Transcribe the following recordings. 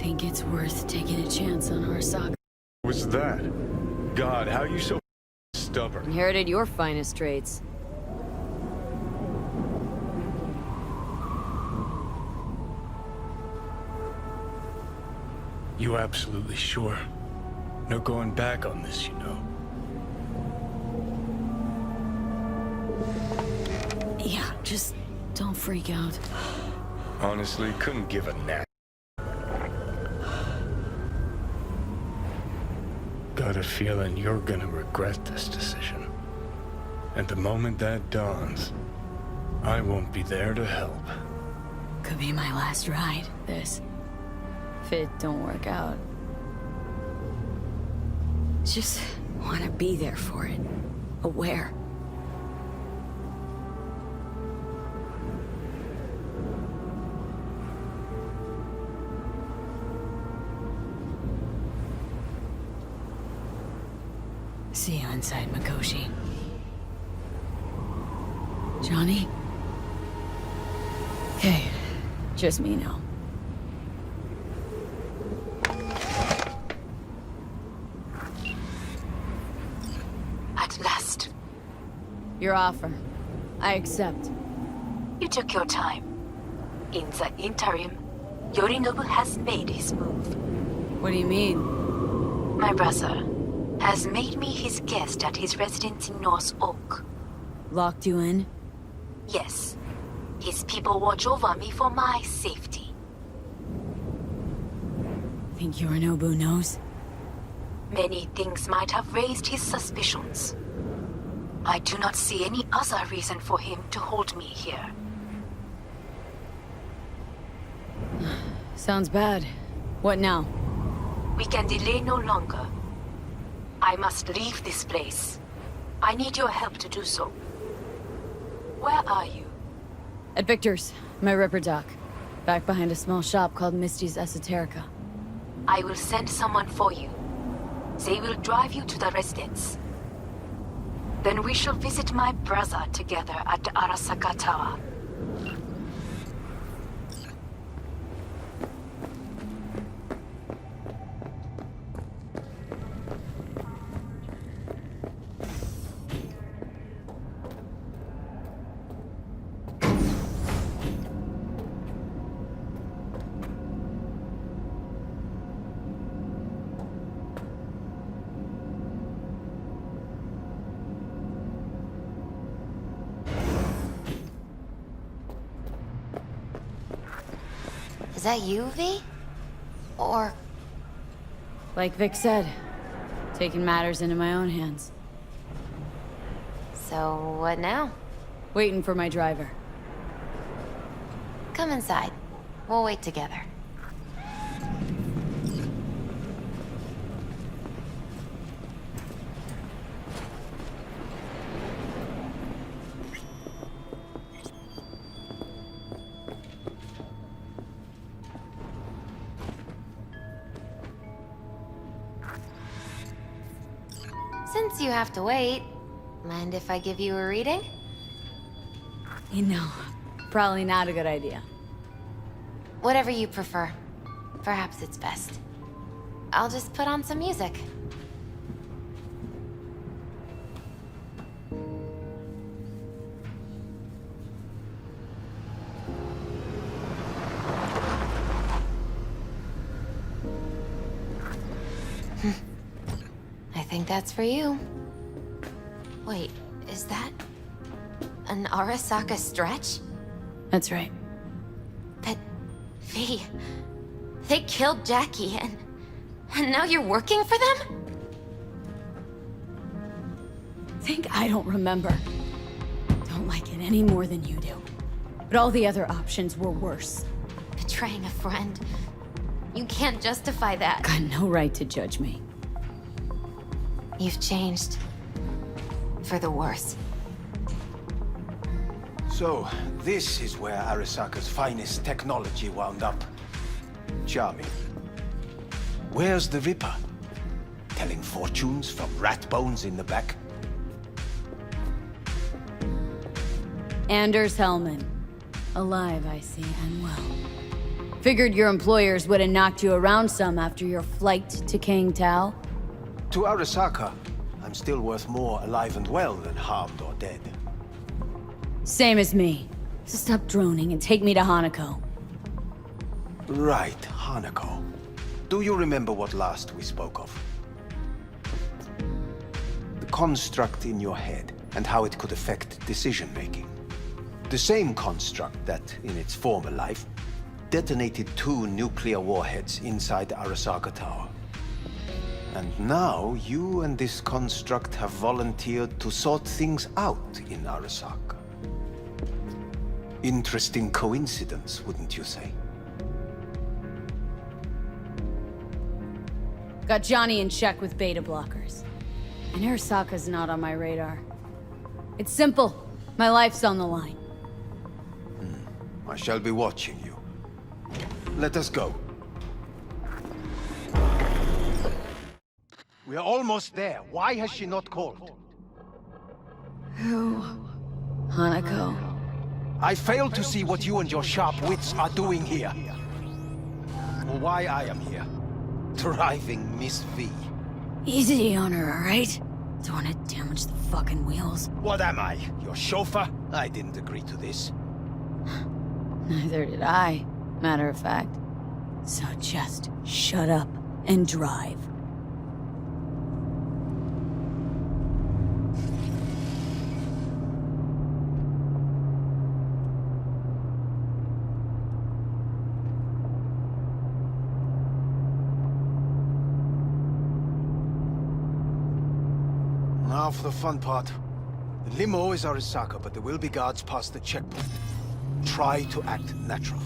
Think it's worth taking a chance on Arasaka. What's that? God, how are you so stubborn? Inherited your finest traits. You absolutely sure? No going back on this, you know. Yeah, just don't freak out. Honestly, couldn't give a gnat. Got a feeling you're gonna regret this decision. And the moment that dawns, I won't be there to help. Could be my last ride, this. If it don't work out. Just want to be there for it. Aware. See you inside Mikoshi. Johnny? Okay, just me now. At last. Your offer. I accept. You took your time. In the interim, Yorinobu has made his move. What do you mean? My brother has made me his guest at his residence in North Oak. Locked you in? Yes. His people watch over me for my safety. Think Yorinobu knows? Many things might have raised his suspicions. I do not see any other reason for him to hold me here. Sounds bad. What now? We can delay no longer. I must leave this place. I need your help to do so. Where are you? At Victor's, my ripper dock. Back behind a small shop called Misty's Esoterica. I will send someone for you. They will drive you to the residence. Then we shall visit my brother together at the Arasaka Tower. Is that you, V? Or... Like Vic said, taking matters into my own hands. So, what now? Waiting for my driver. Come inside. We'll wait together. Since you have to wait, mind if I give you a reading? You know, probably not a good idea. Whatever you prefer. Perhaps it's best. I'll just put on some music. I think that's for you. Wait, is that an Arasaka stretch? That's right. But, V, they killed Jackie and now you're working for them? Think I don't remember. Don't like it any more than you do. But all the other options were worse. Betraying a friend. You can't justify that. Got no right to judge me. You've changed. For the worse. So, this is where Arasaka's finest technology wound up. Charming. Where's the Ripper? Telling fortunes from rat bones in the back? Anders Hellman. Alive, I see, and well. Figured your employers would have knocked you around some after your flight to King Tao. To Arasaka, I'm still worth more alive and well than harmed or dead. Same as me. So stop droning and take me to Hanako. Right, Hanako. Do you remember what last we spoke of? The construct in your head, and how it could affect decision-making. The same construct that, in its former life, detonated 2 nuclear warheads inside the Arasaka Tower. And now, you and this construct have volunteered to sort things out in Arasaka. Interesting coincidence, wouldn't you say? Got Johnny in check with beta blockers. And Arasaka's not on my radar. It's simple. My life's on the line. I shall be watching you. Let us go. We are almost there. Why has she not called? Who? Hanako. I fail to see what you and your sharp wits are doing here. Or why I am here. Driving Miss V. Easy on her, alright? Don't want to damage the fucking wheels. What am I? Your chauffeur? I didn't agree to this. Neither did I, matter of fact. So just shut up and drive. Now for the fun part. The limo is Arasaka, but there will be guards past the checkpoint. Try to act natural.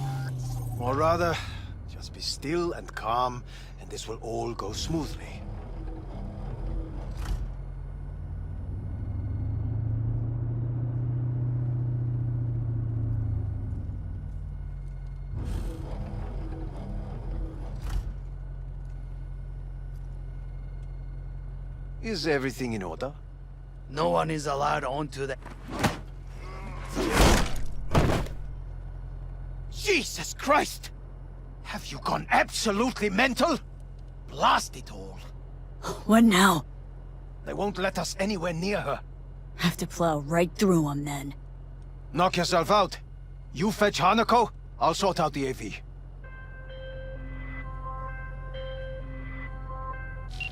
Or rather, just be still and calm, and this will all go smoothly. Is everything in order? No one is allowed onto the... Jesus Christ! Have you gone absolutely mental? Blast it all. What now? They won't let us anywhere near her. Have to plow right through them then. Knock yourself out. You fetch Hanako, I'll sort out the AV.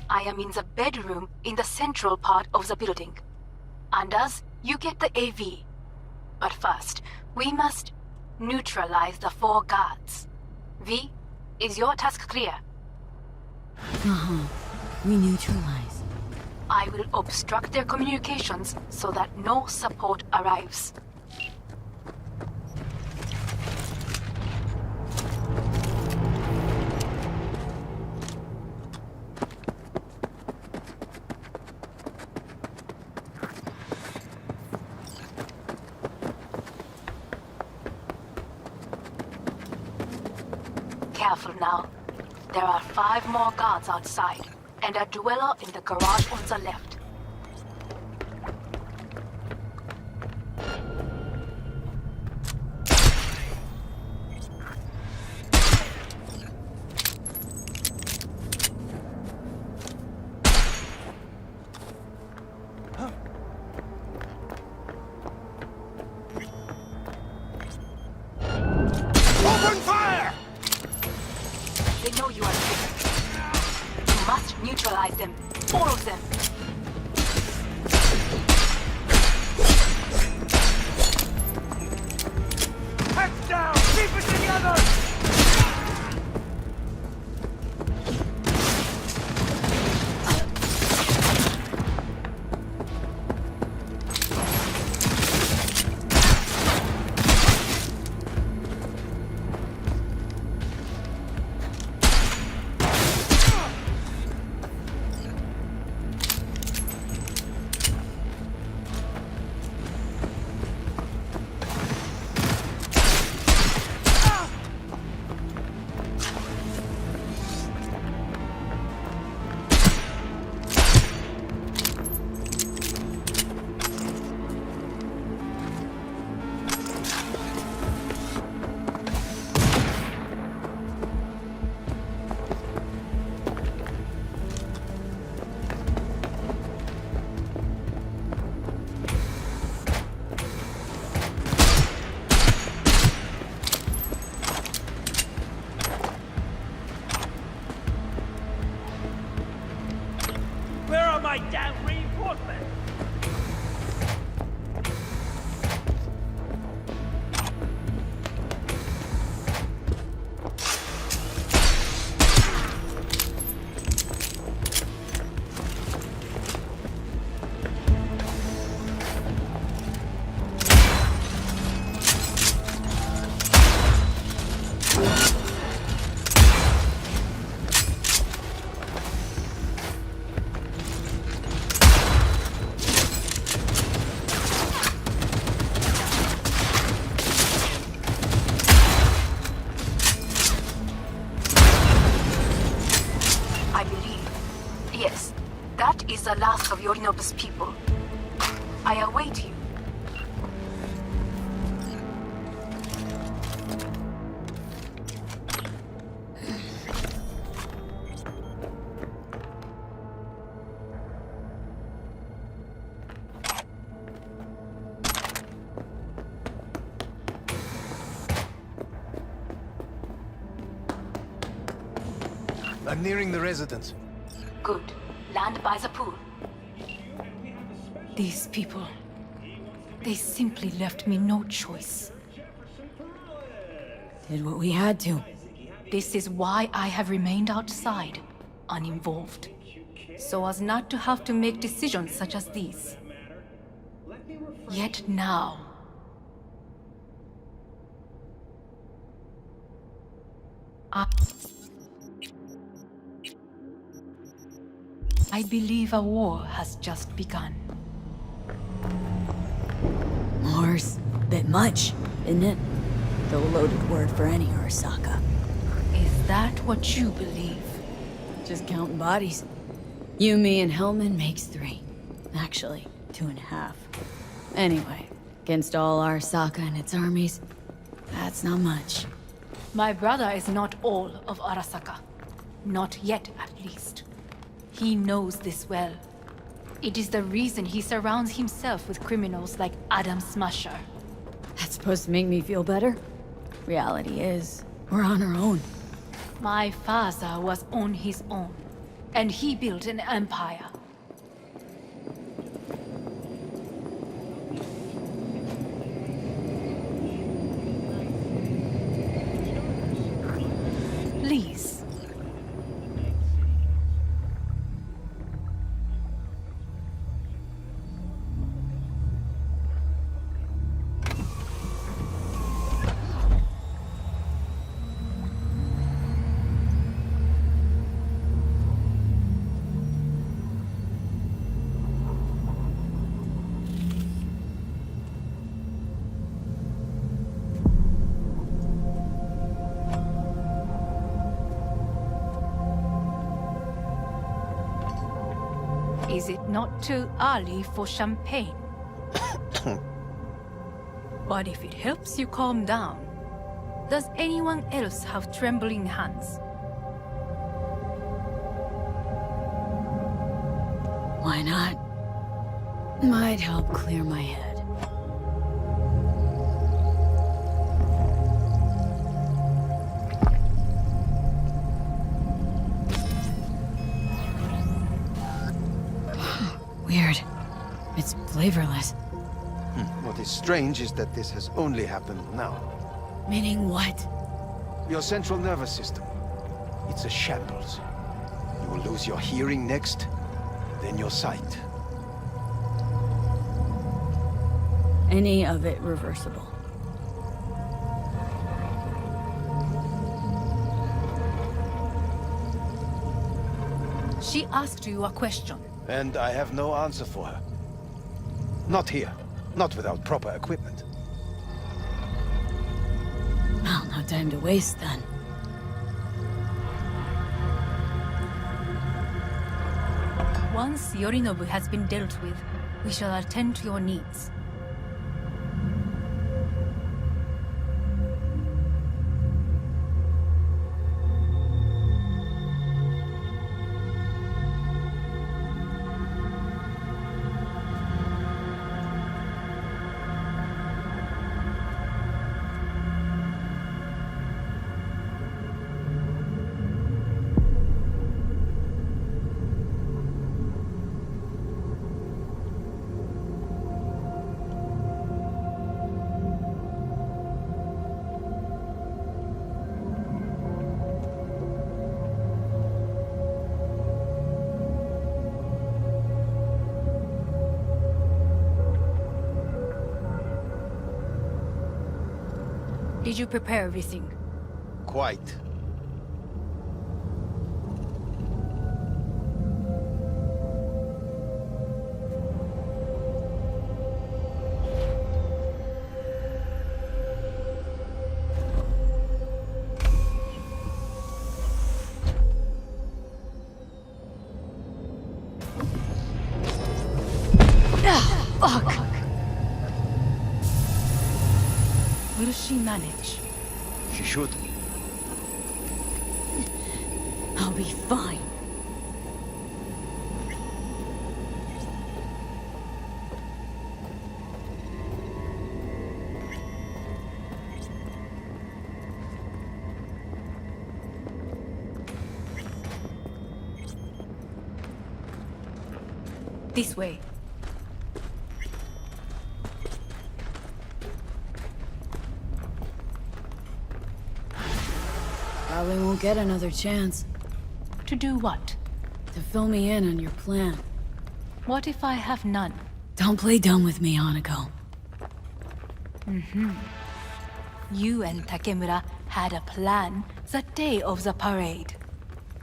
I am in the bedroom in the central part of the building. Anders, you get the AV. But first, we must neutralize the 4 guards. V, is your task clear? We neutralize. I will obstruct their communications so that no support arrives. Careful now. There are 5 more guards outside, and a dweller in the garage on the left. Open fire! They know you are here. You must neutralize them. All of them. Heads down! Keep it together! write down reinforcements. The last of Yorinobu's people. I await you. I'm nearing the residence. Good. Land by the pool. These people... they simply left me no choice. Did what we had to. This is why I have remained outside, uninvolved. So as not to have to make decisions such as these. Yet now... I believe a war has just begun. War's a bit much, isn't it? The loaded word for any Arasaka. Is that what you believe? Just counting bodies. You, me, and Hellman makes 3. Actually, 2.5. Anyway, against all Arasaka and its armies, that's not much. My brother is not all of Arasaka. Not yet, at least. He knows this well. It is the reason he surrounds himself with criminals like Adam Smasher. That's supposed to make me feel better? Reality is, we're on our own. My father was on his own, and he built an empire. Please. Is it not too early for champagne? But if it helps you calm down, does anyone else have trembling hands? Why not? Might help clear my head. Weird. It's flavorless. What is strange is that this has only happened now. Meaning what? Your central nervous system. It's a shambles. You will lose your hearing next, then your sight. Any of it reversible. She asked you a question. And I have no answer for her. Not here. Not without proper equipment. Well, no time to waste then. Once Yorinobu has been dealt with, we shall attend to your needs. Did you prepare everything? Quite. Fuck! Will she manage? She should. I'll be fine. This way. Probably won't get another chance To do what? to fill me in on your plan. What if I have none? Don't play dumb with me, Hanako. You and Takemura had a plan the day of the parade.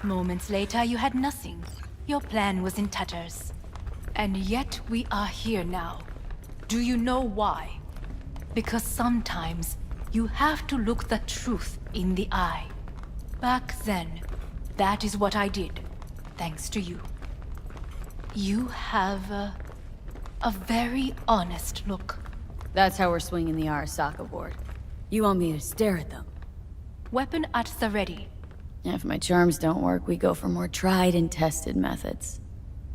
Moments later, you had nothing. Your plan was in tatters. And yet we are here now. Do you know why? Because sometimes you have to look the truth in the eye. Back then, that is what I did, thanks to you. You have a very honest look. That's how we're swinging the Arasaka board. You want me to stare at them? Weapon at the ready. If my charms don't work, we go for more tried and tested methods.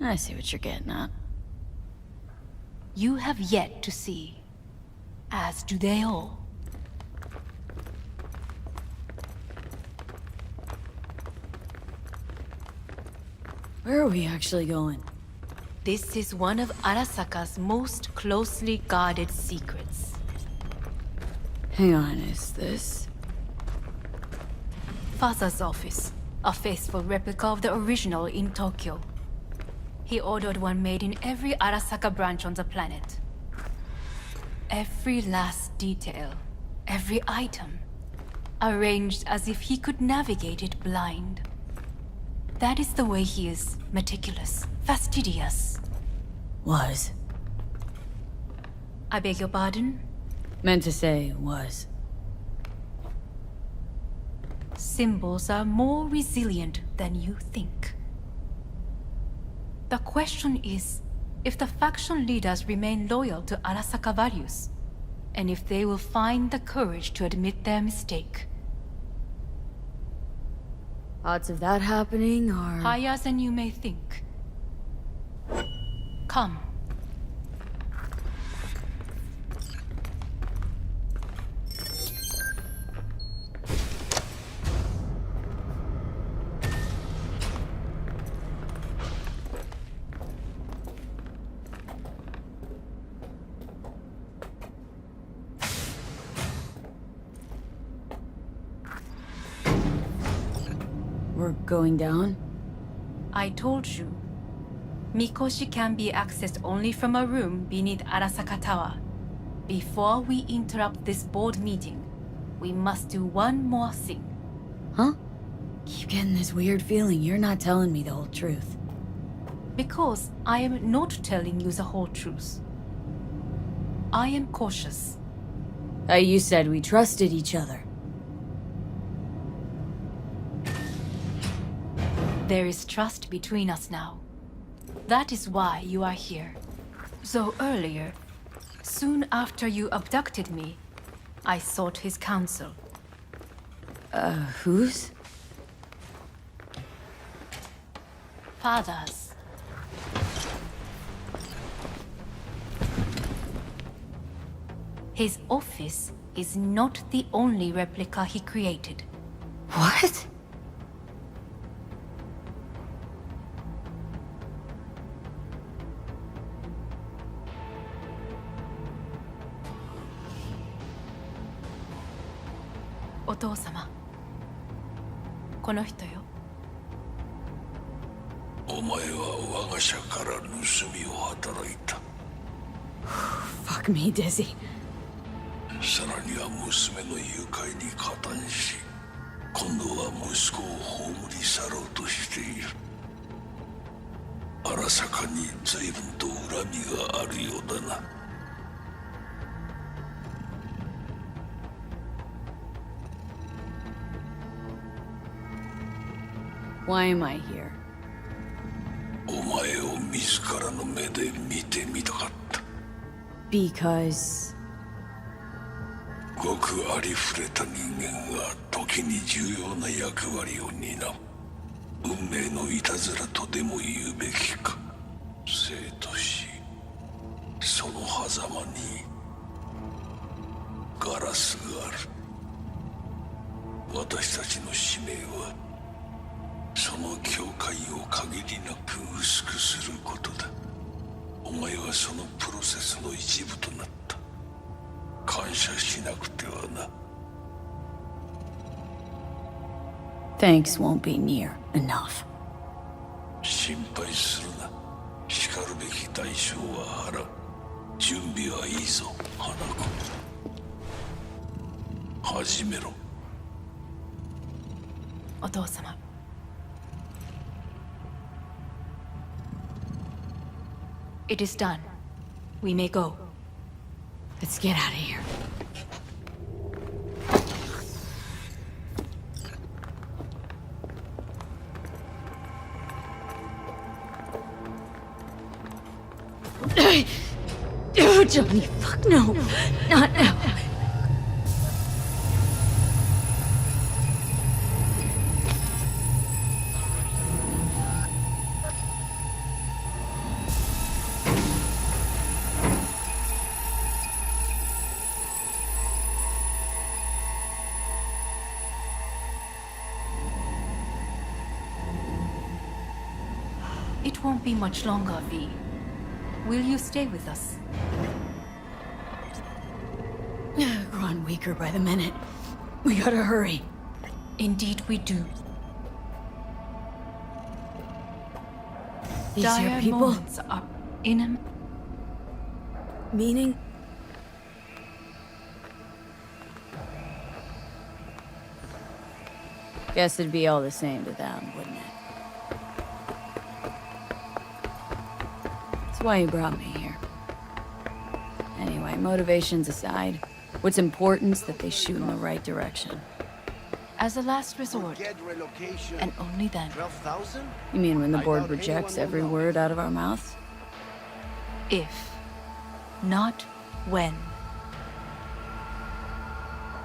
I see what you're getting at. You have yet to see, as do they all. Where are we actually going? This is one of Arasaka's most closely guarded secrets. Hang on, is this... Father's office, a faithful replica of the original in Tokyo. He ordered one made in every Arasaka branch on the planet. Every last detail, every item, arranged as if he could navigate it blind. That is the way he is, meticulous, fastidious. Was. I beg your pardon? Meant to say was. Symbols are more resilient than you think. The question is, if the faction leaders remain loyal to Arasaka values, and if they will find the courage to admit their mistake. Odds of that happening are... Higher than you may think. Come. We're going down? I told you. Mikoshi can be accessed only from a room beneath Arasaka Tower. Before we interrupt this board meeting, we must do one more thing. Huh? Keep getting this weird feeling you're not telling me the whole truth. Because I am not telling you the whole truth. I am cautious. You said we trusted each other. There is trust between us now. That is why you are here. So earlier, soon after you abducted me, I sought his counsel. Whose? Father's. His office is not the only replica he created. What? Otou-sama. この人よ。お前は我が社から盗みを働いた。Fuck me, Dizzy. さらには娘の誘拐に加担し、今度は息子を葬り去ろうとしている。荒坂に随分と恨みがあるようだな。Why am I here? お前を自らの目で見てみたかった。Because... ごくありふれた人間が時に重要な役割を担う。運命のいたずらとでも言うべきか。生と死、その狭間にガラスがある。私たちの使命はその境界を限りなく薄くすることだ。お前はそのプロセスの一部となった。感謝しなくてはな。Thanks won't be near enough. 心配するな。しかるべき代償は払う。準備はいいぞ、花子。始めろ。お父様。It is done. We may go. Let's get out of here. Oh, Johnny, fuck no. Not now. It won't be much longer, V. Will you stay with us? Growing weaker by the minute. We gotta hurry. Indeed we do. These Dire here people? moments are in him. Meaning? Guess it'd be all the same to them, wouldn't it? That's why you brought me here. Anyway, motivations aside, what's important's that they shoot in the right direction. As a last resort, Get relocation. and only then. 12,000? You mean when the I board doubt rejects anyone will every know. word out of our mouths? If. Not when.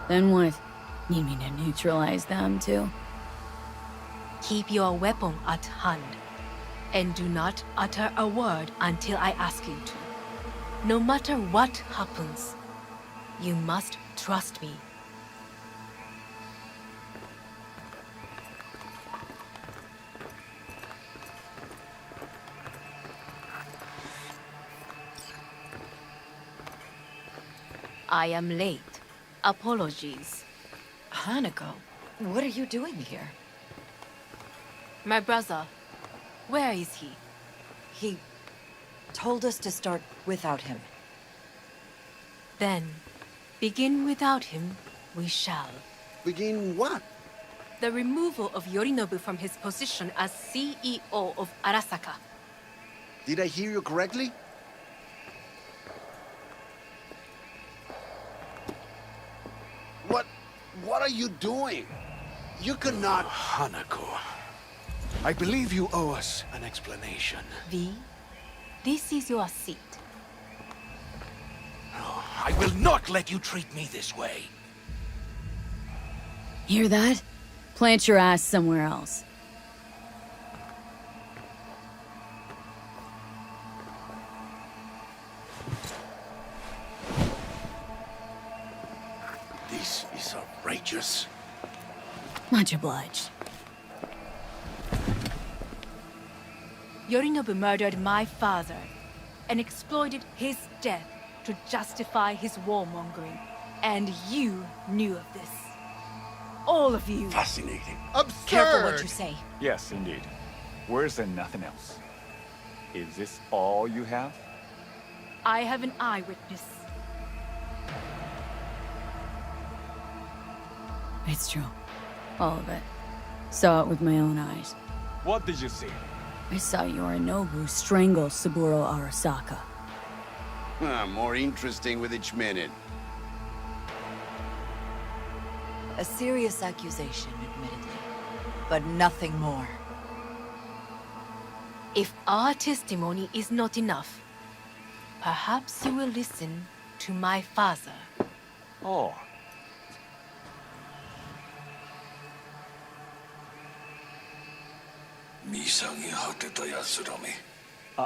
Then what? Need me to neutralize them, too? Keep your weapon at hand. And do not utter a word until I ask you to. No matter what happens, you must trust me. I am late. Apologies. Hanako, what are you doing here? My brother, where is he? He told us to start without him. Then, begin without him, we shall. Begin what? The removal of Yorinobu from his position as CEO of Arasaka. Did I hear you correctly? What are you doing? You cannot... Hanako, I believe you owe us an explanation. V, this is your seat. No, I will not let you treat me this way. Hear that? Plant your ass somewhere else. This is outrageous. Much obliged. Yorinobu murdered my father and exploited his death to justify his warmongering. And you knew of this. All of you. Fascinating. Absurd! Careful what you say. Yes, indeed. Worse than nothing else. Is this all you have? I have an eyewitness. It's true. All of it. Saw it with my own eyes. What did you see? I saw Yorinobu strangle Saburo Arasaka. More interesting with each minute. A serious accusation, admittedly. But nothing more. If our testimony is not enough, perhaps you will listen to my father. Oh.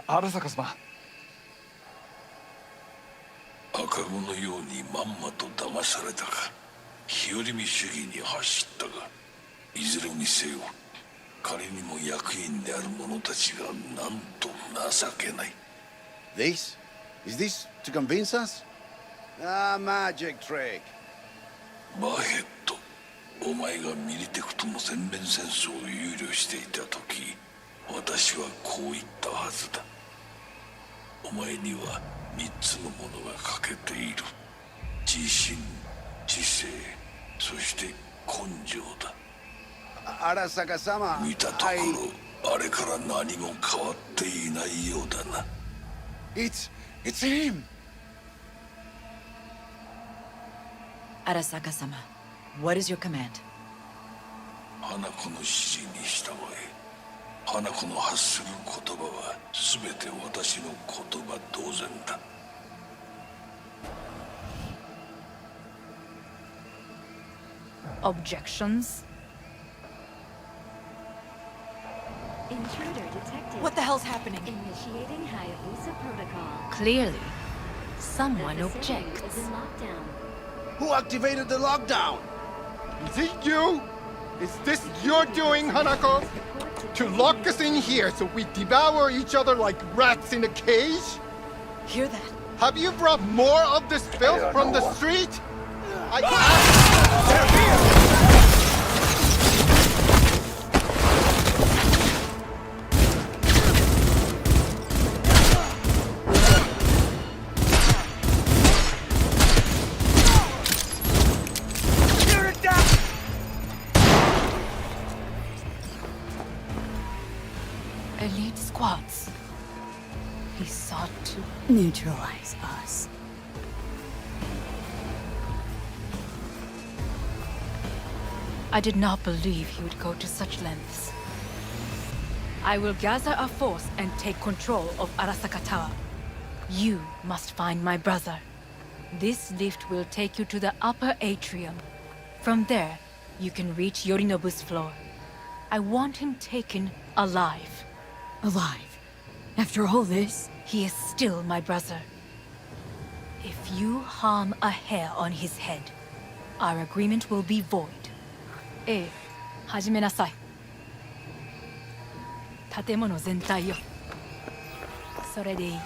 Arasaka様。赤子のようにまんまと騙されたか、日和見主義に走ったが、いずれにせよ、仮にも役員である者たちがなんと情けない。This? Is this to convince us? Ah, magic trick. バヘッド、お前がミリテクとの全面戦争を憂慮していた時、私はこう言ったはずだ。お前には3つのものが欠けている。自信、知性、そして根性だ。Arasaka-sama, 見たところ、あれから何も変わっていないようだな。It's him! Arasaka-sama, what is your command? 花子の指示に従え。花子の発する言葉は全て私の言葉同然だ。Objections? Intruder detected. What the hell's happening? Initiating Hayabusa protocol. Clearly, someone The facility objects. is in lockdown. Who activated the lockdown? Is it you? Is this your doing, Hanako? To lock us in here so we devour each other like rats in a cage? Hear that? Have you brought more of this filth from the street? Elite squads. He sought to... Neutralize us. I did not believe he would go to such lengths. I will gather a force and take control of Arasaka Tower. You must find my brother. This lift will take you to the upper atrium. From there, you can reach Yorinobu's floor. I want him taken alive. Alive? After all this? He is still my brother. If you harm a hair on his head, our agreement will be void. 始めなさい。建物全体よ。それでいい。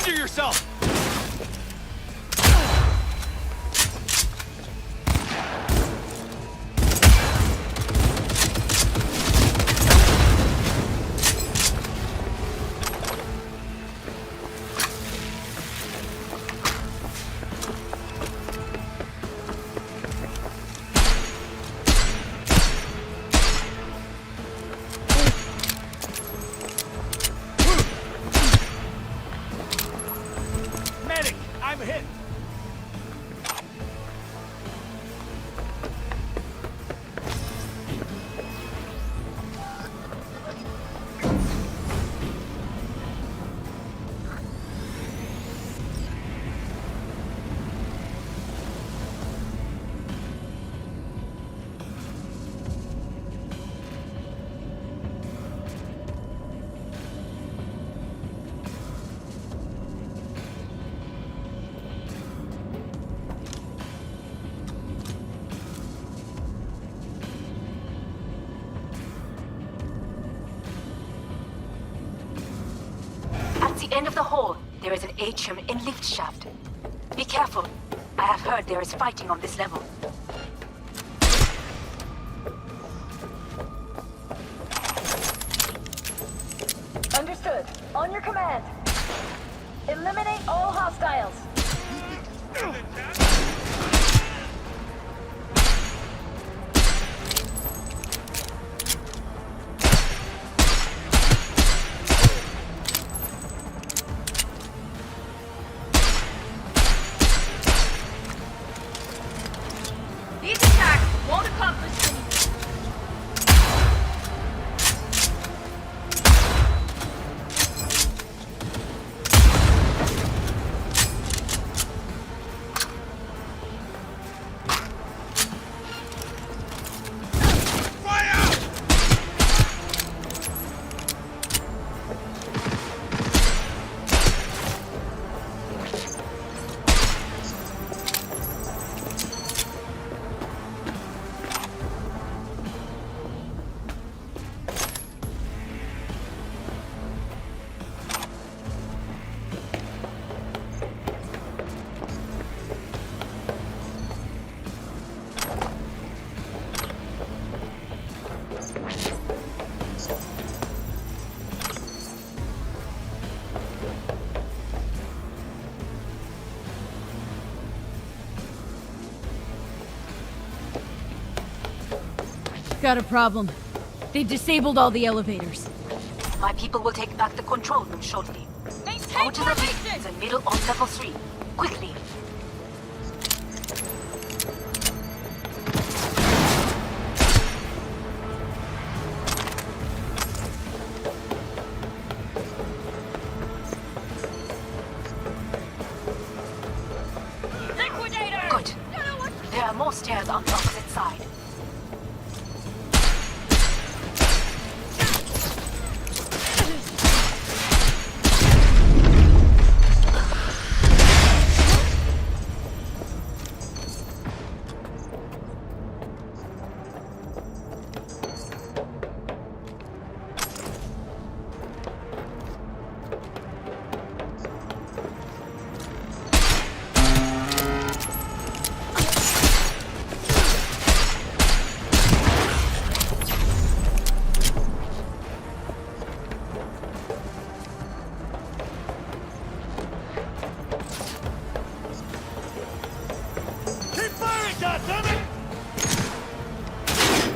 Surrender yourself! the end of the hall, there is an atrium and lift shaft. Be careful. I have heard there is fighting on this level. Understood. On your command. Eliminate all hostiles. These attacks won't accomplish anything. Got a problem. They've disabled all the elevators. My people will take back the control room shortly. Go to the buildings and middle on level 3. Quickly. Good. There are more stairs on the opposite side.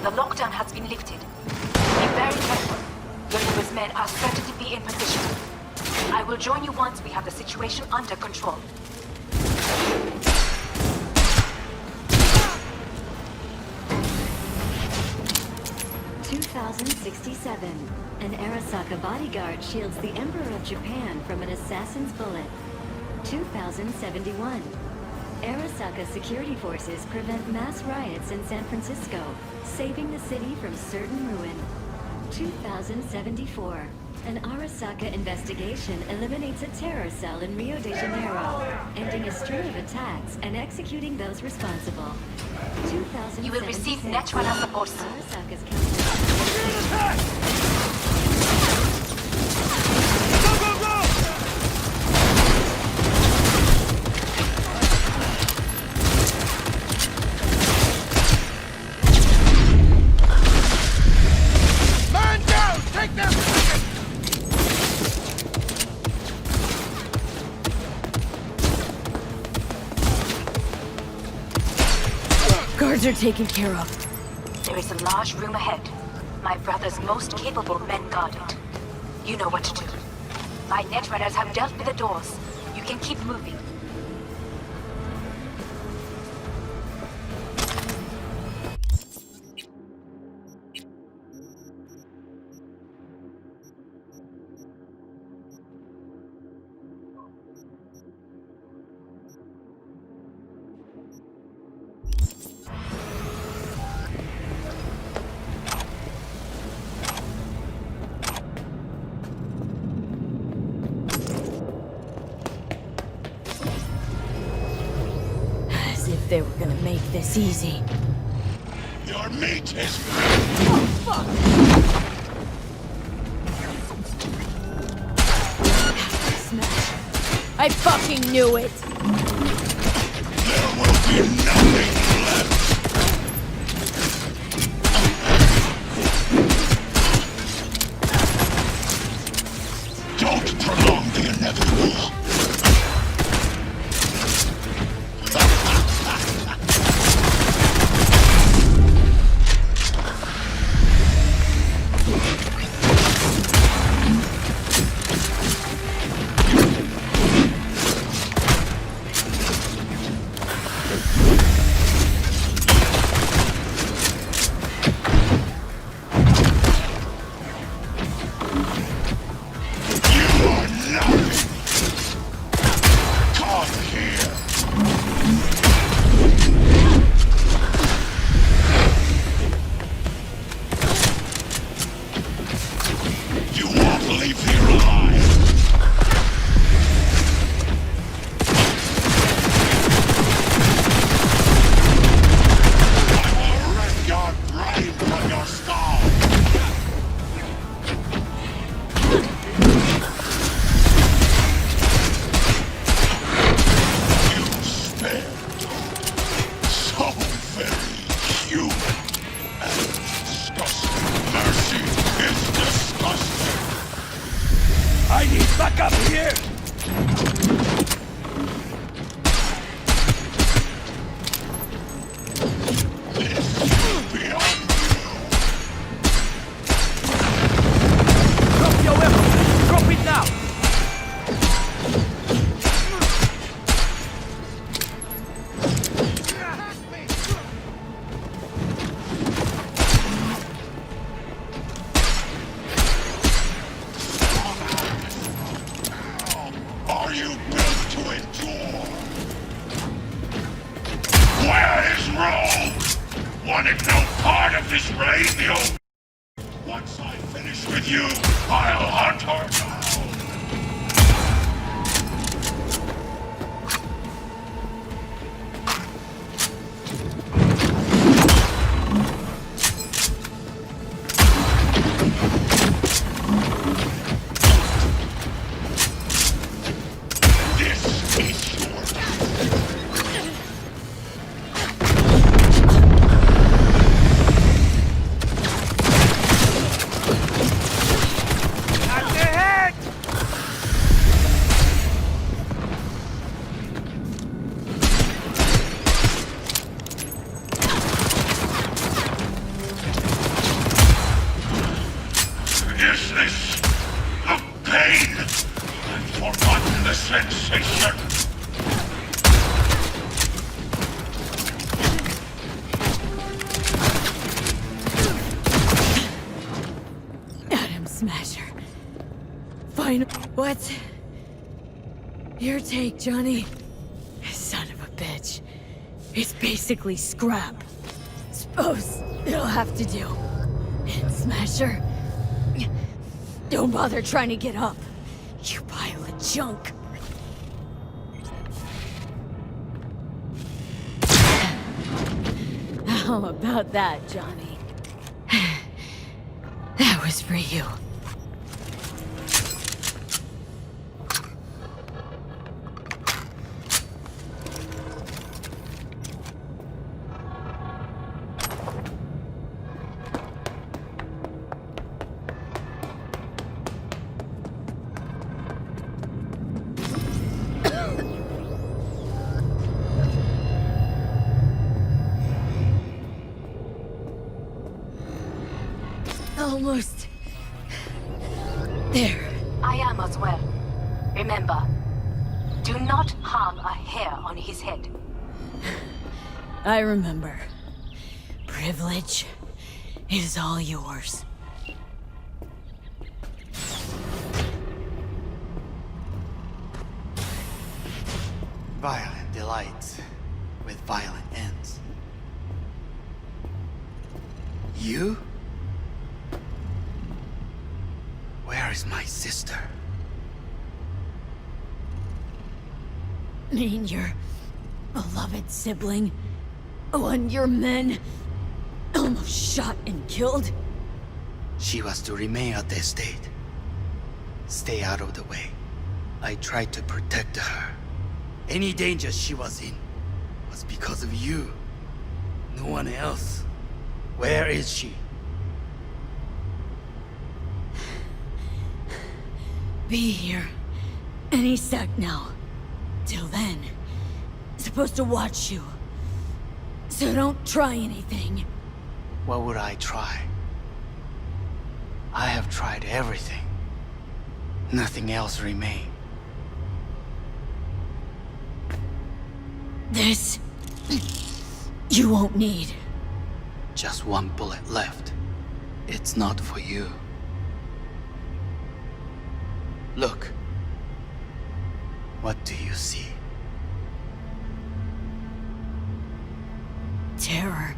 The lockdown has been lifted. Be very careful. Your neighbor's men are certain to be in position. I will join you once we have the situation under control. An Arasaka bodyguard shields the Emperor of Japan from an assassin's bullet. 2071. Arasaka security forces prevent mass riots in San Francisco, saving the city from certain ruin. 2074. An Arasaka investigation eliminates a terror cell in Rio de Janeiro, ending a string of attacks and executing those responsible. 2076. You will receive natural support. Arasaka's Guards are taken care of. There is a large room ahead. My brother's most capable men guard it. You know what to do. My netrunners have dealt with the doors. You can keep moving. They were gonna make this easy. Your meat is... Oh, fuck! I fucking knew it! There will be nothing left. Don't prolong the inevitable. What? Your take, Johnny? Son of a bitch. It's basically scrap. Suppose it'll have to do. And Smasher? Don't bother trying to get up. You pile of junk. How about that, Johnny? That was for you. Almost there. I am as well. Remember, do not harm a hair on his head. I remember. Privilege is all yours. Violent delights with violent ends. You? Where is my sister? Mean your beloved sibling? One your men almost shot and killed? She was to remain at the estate. Stay out of the way. I tried to protect her. Any danger she was in was because of you. No one else. Where is she? Be here. Any sec now. Till then, supposed to watch you. So don't try anything. What would I try? I have tried everything. Nothing else remains. This... you won't need. Just one bullet left. It's not for you. Look. What do you see? Terror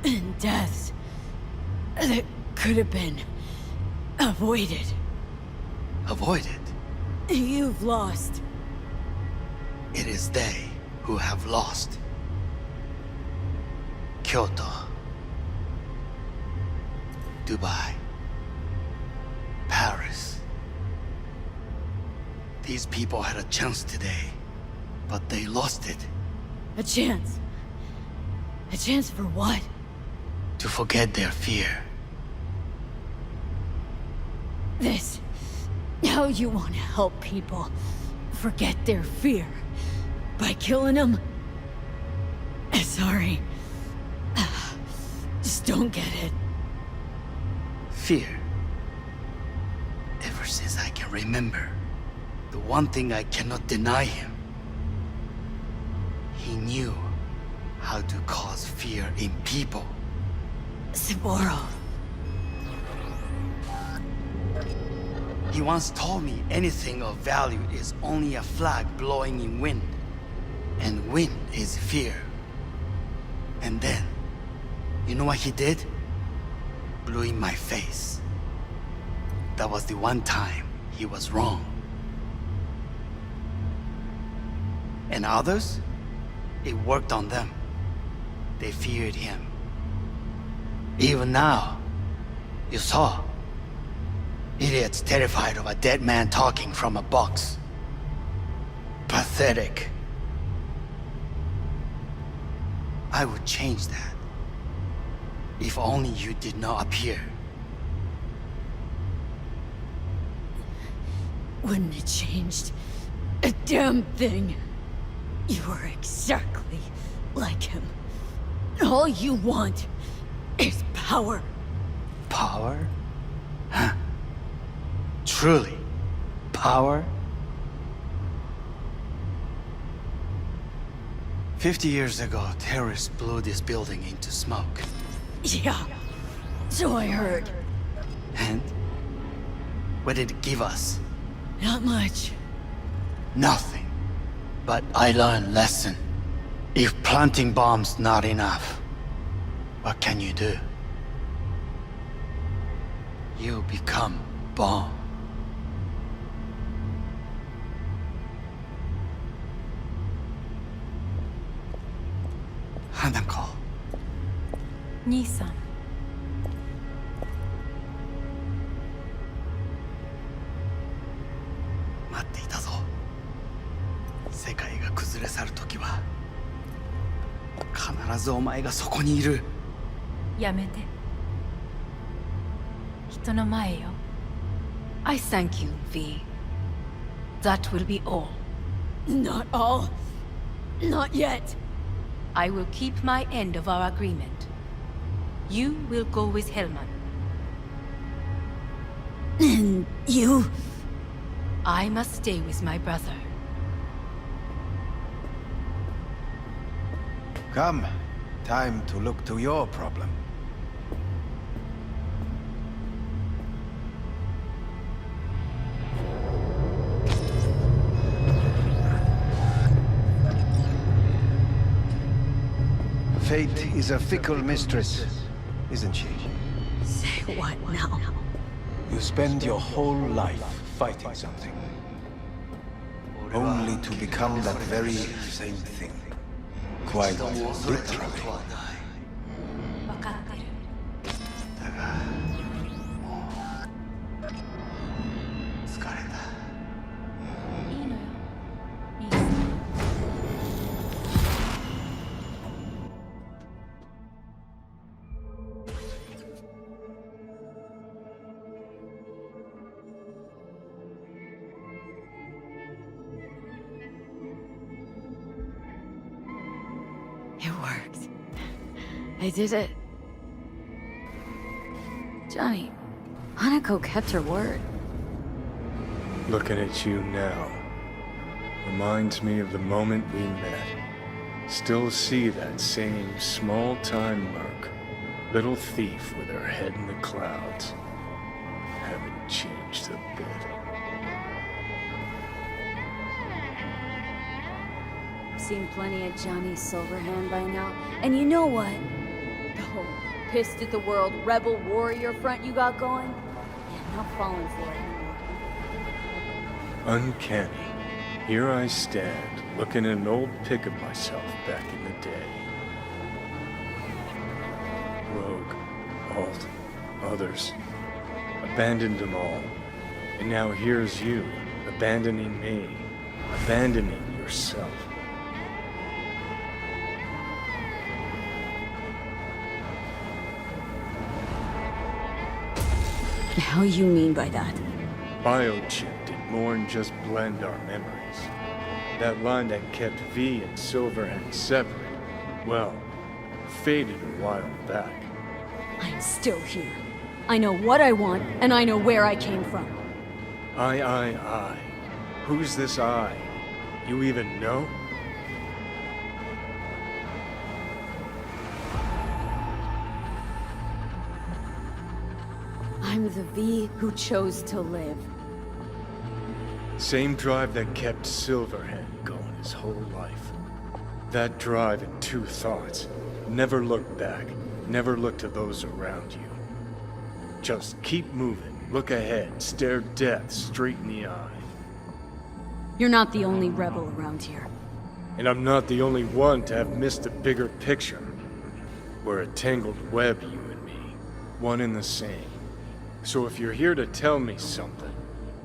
and deaths that could have been avoided. Avoided? You've lost. It is they who have lost. Kyoto. Dubai. Paris. These people had a chance today, but they lost it. A chance? A chance for what? To forget their fear. This... how you want to help people forget their fear? By killing them? Sorry. Just don't get it. Fear. Ever since I can remember, the one thing I cannot deny him. He knew how to cause fear in people. Saburo. He once told me anything of value is only a flag blowing in wind. And wind is fear. And then, you know what he did? Blew in my face. That was the one time he was wrong. And others? It worked on them. They feared him. Even now, you saw. Idiots terrified of a dead man talking from a box. Pathetic. I would change that. If only you did not appear. Wouldn't have changed a damn thing. You were exactly like him. All you want is power. Power? Huh. Truly, power? 50 years ago, terrorists blew this building into smoke. Yeah, so I heard. And? What did it give us? Not much. Nothing. But I learned lesson. If planting bombs not enough, what can you do? You become bomb. Hanako. 兄さん。待っていたぞ。世界が崩れ去る時は必ずお前がそこにいる。やめて。人の前よ。I thank you, V. That will be all. Not all. Not yet. I will keep my end of our agreement. You will go with Hellman. And you? I must stay with my brother. Come. Time to look to your problem. Fate is a fickle mistress, isn't she? Say what now? You spend your whole life fighting something. Only to become that very same thing. Quite literally. 分かってる。だが、もう疲れた。い I did it. Johnny, Hanako kept her word. Looking at you now reminds me of the moment we met. Still see that same small-time merc, little thief with her head in the clouds. Haven't changed a bit. I've seen plenty of Johnny Silverhand by now, and you know what? The whole pissed at the world rebel warrior front you got going? Yeah, not falling for it anymore. Uncanny. Here I stand, looking at an old pic of myself back in the day. Rogue, Alt, others. Abandoned them all. And now here's you, abandoning me. Abandoning yourself. The hell you mean by that? Biochip did more than just blend our memories. That line that kept V and Silverhand separate, well, faded a while back. I'm still here. I know what I want, and I know where I came from. I. Who's this I? You even know? I'm the V who chose to live. Same drive that kept Silverhand going his whole life. That drive and two thoughts. Never look back. Never look to those around you. Just keep moving. Look ahead. Stare death straight in the eye. You're not the only rebel around here. And I'm not the only one to have missed a bigger picture. We're a tangled web, you and me. One and the same. So if you're here to tell me something,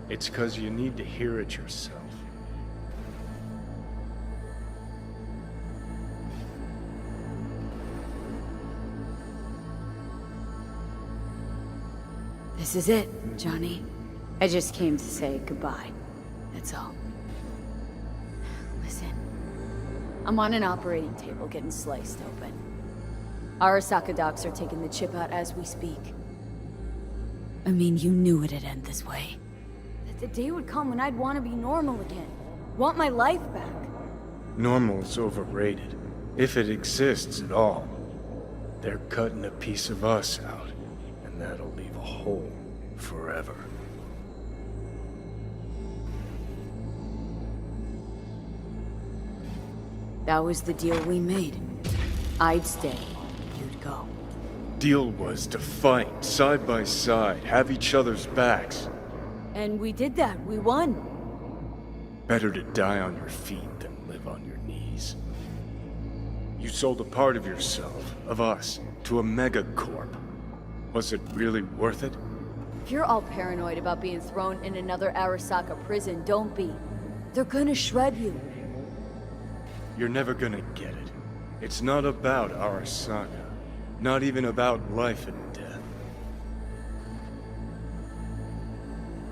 it's because you need to hear it yourself. This is it, Johnny. I just came to say goodbye. That's all. Listen. I'm on an operating table getting sliced open. Arasaka docs are taking the chip out as we speak. I mean, you knew it'd end this way. That the day would come when I'd want to be normal again. Want my life back. Normal's overrated. If it exists at all. They're cutting a piece of us out, and that'll leave a hole forever. That was the deal we made. I'd stay. You'd go. Deal was to fight, side by side, have each other's backs. And we did that. We won. Better to die on your feet than live on your knees. You sold a part of yourself, of us, to a megacorp. Was it really worth it? If you're all paranoid about being thrown in another Arasaka prison, don't be. They're gonna shred you. You're never gonna get it. It's not about Arasaka. Not even about life and death.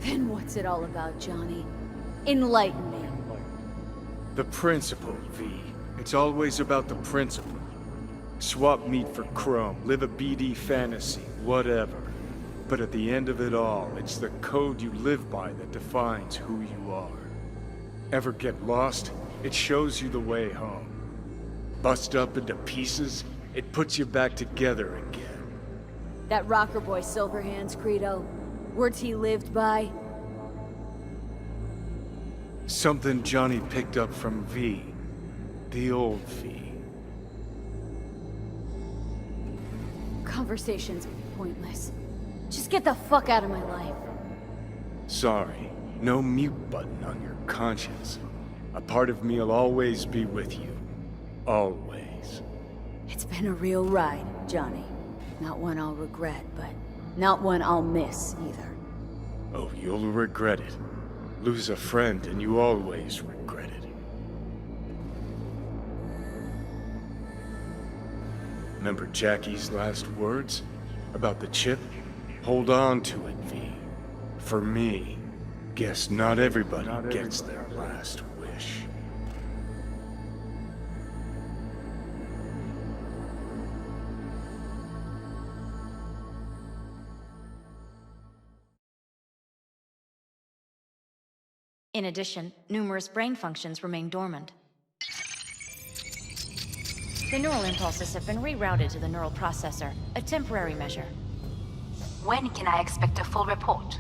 Then what's it all about, Johnny? Enlighten me. The principle, V. It's always about the principle. Swap meat for chrome, live a BD fantasy, whatever. But at the end of it all, it's the code you live by that defines who you are. Ever get lost? It shows you the way home. Bust up into pieces? It puts you back together again. That rocker boy Silverhand's credo. Words he lived by. Something Johnny picked up from V. The old V. Conversation's pointless. Just get the fuck out of my life. Sorry, no mute button on your conscience. A part of me'll always be with you. Always. It's been a real ride, Johnny. Not one I'll regret, but not one I'll miss either. Oh, you'll regret it. Lose a friend and you always regret it. Remember Jackie's last words? About the chip? Hold on to it, V. For me, guess not everybody gets their last wish. In addition, numerous brain functions remain dormant. The neural impulses have been rerouted to the neural processor, a temporary measure. When can I expect a full report?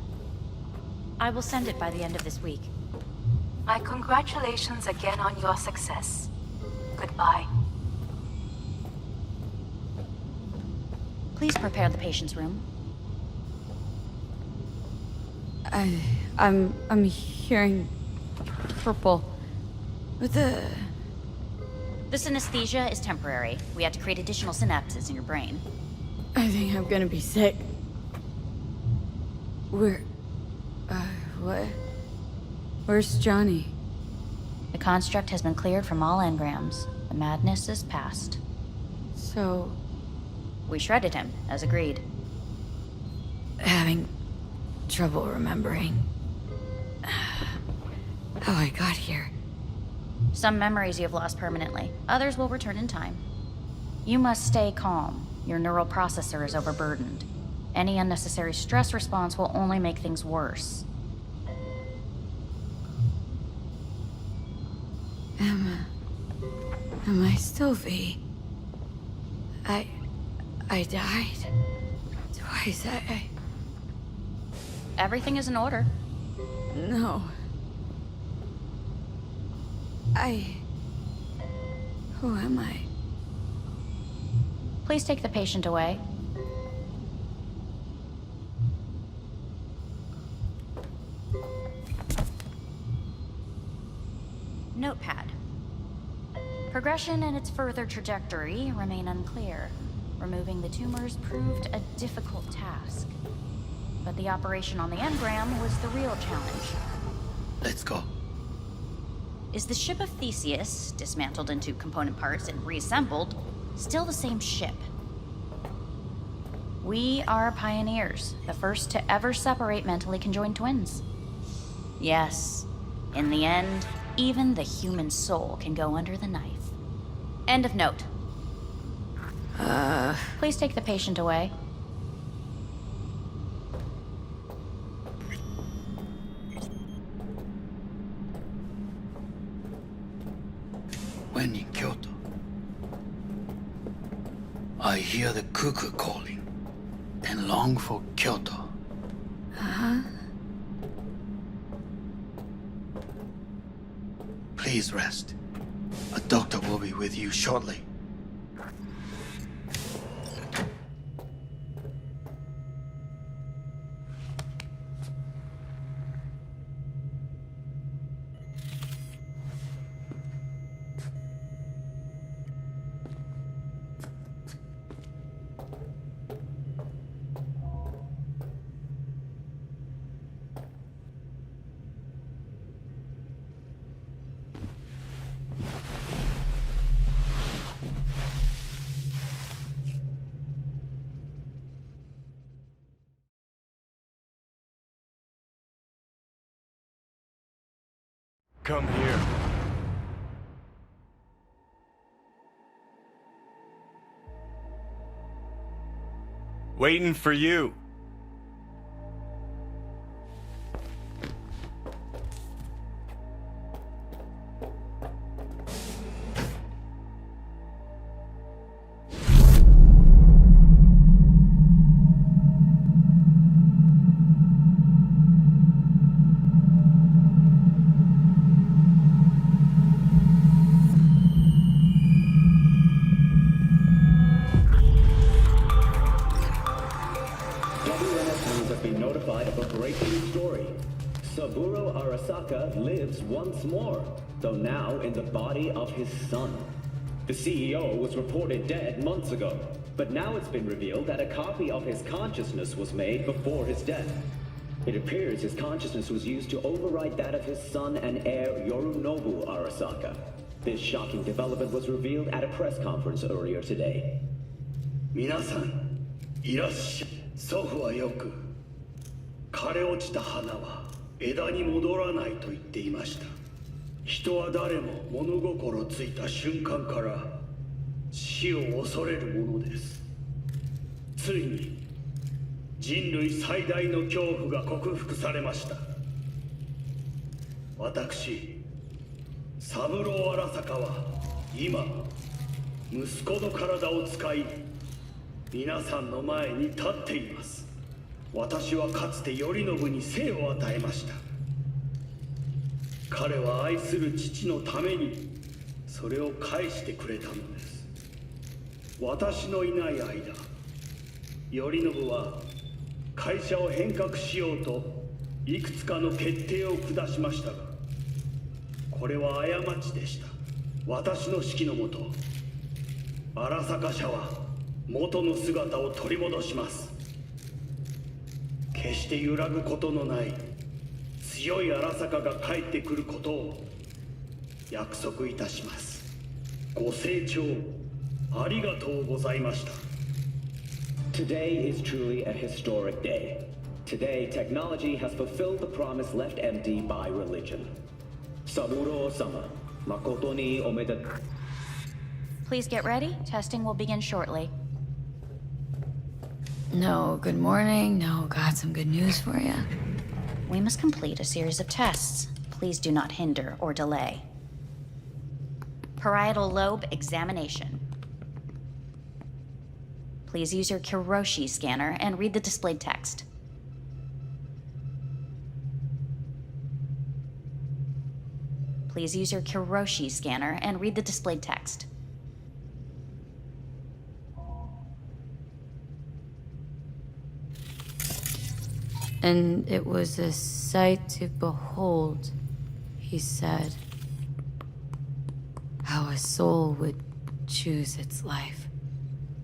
I will send it by the end of this week. My congratulations again on your success. Goodbye. Please prepare the patient's room. I'm hearing purple. With the... This anesthesia is temporary. We had to create additional synapses in your brain. I think I'm gonna be sick. What? Where's Johnny? The construct has been cleared from all engrams. The madness is past. So... We shredded him, as agreed. Having trouble remembering how I got here. Some memories you have lost permanently. Others will return in time. You must stay calm. Your neural processor is overburdened. Any unnecessary stress response will only make things worse. Am I still V? I died. Twice. Everything is in order. No. Who am I? Please take the patient away. Notepad. Progression and its further trajectory remain unclear. Removing the tumors proved a difficult task. But the operation on the engram was the real challenge. Let's go. Is the ship of Theseus, dismantled into component parts and reassembled, still the same ship? We are pioneers, the first to ever separate mentally conjoined twins. Yes, in the end, even the human soul can go under the knife. End of note. Please take the patient away. When in Kyoto, I hear the cuckoo calling and long for Kyoto. Huh? Please rest. A doctor will be with you shortly. Come here. Waiting for you. Arasaka lives once more, though now in the body of his son. The CEO was reported dead months ago, but now it's been revealed that a copy of his consciousness was made before his death. It appears his consciousness was used to override that of his son and heir Yorinobu Arasaka. This shocking development was revealed at a press conference earlier today. 皆さん、いらっしゃい。祖父はよく、枯れ落ちた花は枝に戻らないと言っていました。人は誰も物心ついた瞬間から死を恐れるものです。ついに人類最大の恐怖が克服されました。私、三郎荒坂は今、息子の体を使い、皆さんの前に立っています。私はかつて頼信に生を与えました。彼は愛する父のためにそれを返してくれたのです。私のいない間、頼信は会社を変革しようといくつかの決定を下しましたが、これは過ちでした。私の指揮のもと、荒坂社は元の姿を取り戻します。決して揺らぐことのない強い荒坂が帰ってくることを約束いたします。ご清聴ありがとうございました。 Today is truly a historic day. Today, technology has fulfilled the promise left empty by religion. Saburo-sama, makoto ni omedetou. Please get ready. Testing will begin shortly. No, good morning. No, got some good news for you. We must complete a series of tests. Please do not hinder or delay. Parietal lobe examination. Please use your Kiroshi scanner and read the displayed text. Please use your Kiroshi scanner and read the displayed text. And it was a sight to behold, he said, how a soul would choose its life.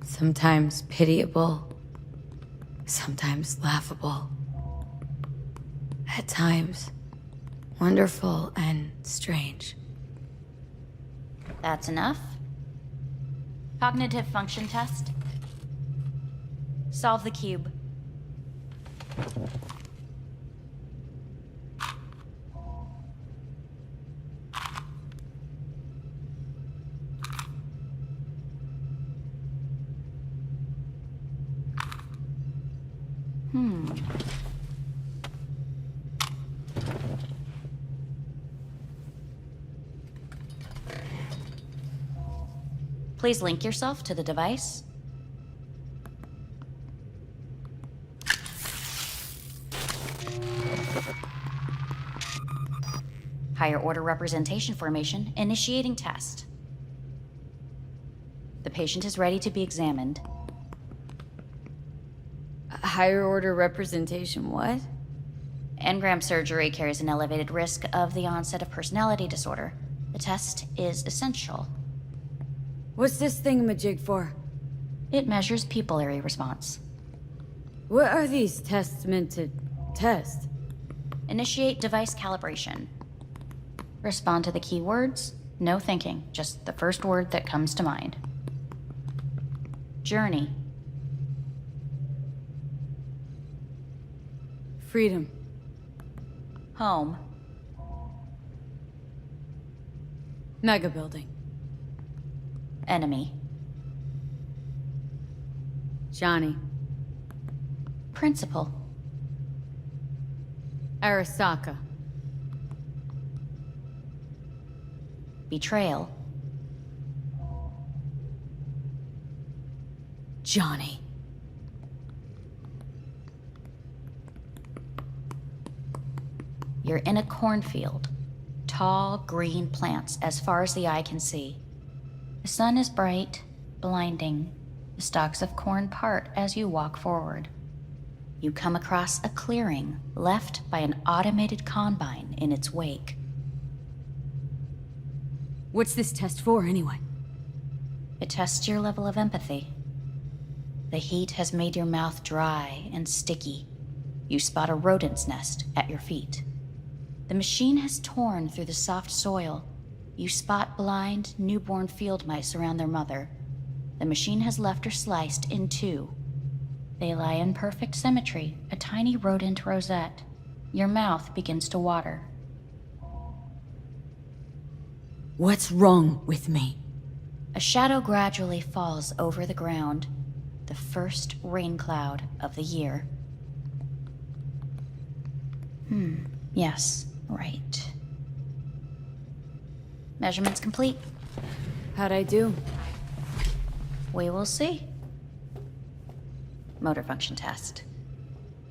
Sometimes pitiable, sometimes laughable. At times, wonderful and strange. That's enough. Cognitive function test. Solve the cube. Please link yourself to the device. Higher order representation formation, initiating test. The patient is ready to be examined. Higher order representation, what? Engram surgery carries an elevated risk of the onset of personality disorder. The test is essential. What's this thingamajig for? It measures pupillary response. What are these tests meant to test? Initiate device calibration. Respond to the keywords. No thinking, just the first word that comes to mind. Journey. Freedom. Home. Mega building. Enemy. Johnny. Principal. Arasaka. Betrayal. Johnny. You're in a cornfield. Tall, green plants as far as the eye can see. The sun is bright, blinding. The stalks of corn part as you walk forward. You come across a clearing left by an automated combine in its wake. What's this test for, anyway? It tests your level of empathy. The heat has made your mouth dry and sticky. You spot a rodent's nest at your feet. The machine has torn through the soft soil. You spot blind, newborn field mice around their mother. The machine has left her sliced in two. They lie in perfect symmetry, a tiny rodent rosette. Your mouth begins to water. What's wrong with me? A shadow gradually falls over the ground. The first rain cloud of the year. Yes, right. Measurements complete. How'd I do? We will see. Motor function test.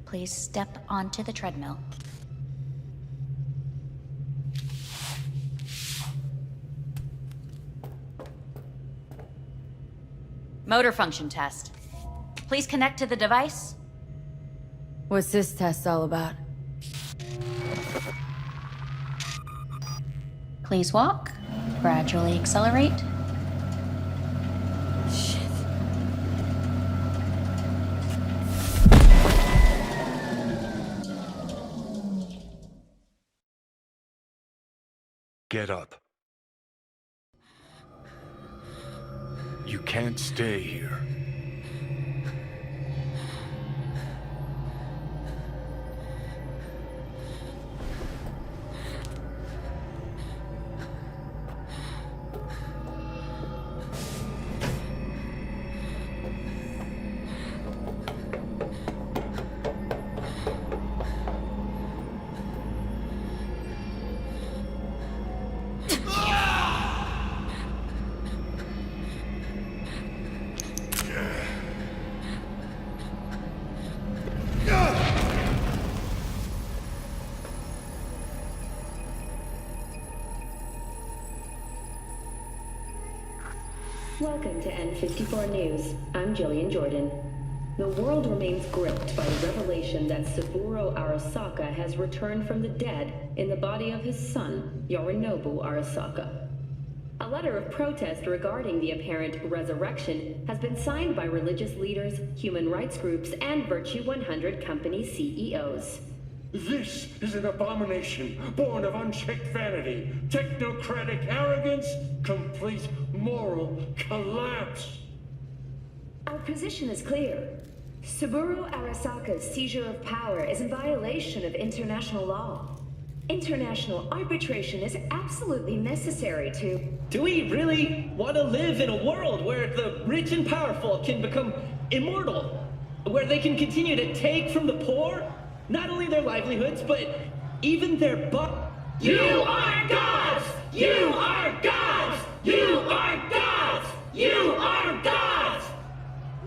Please step onto the treadmill. Motor function test. Please connect to the device. What's this test all about? Please walk. Gradually accelerate. Shit. Get up. You can't stay here. Welcome to N54 News. I'm Jillian Jordan. The world remains gripped by the revelation that Saburo Arasaka has returned from the dead in the body of his son, Yorinobu Arasaka. A letter of protest regarding the apparent resurrection has been signed by religious leaders, human rights groups, and Virtue 100 company CEOs. This is an abomination born of unchecked vanity, technocratic arrogance, complete moral collapse. Our position is clear. Saburo Arasaka's seizure of power is in violation of international law. International arbitration is absolutely necessary to... Do we really want to live in a world where the rich and powerful can become immortal? Where they can continue to take from the poor? Not only their livelihoods, but even their You are gods! You are gods! You are gods! You are gods!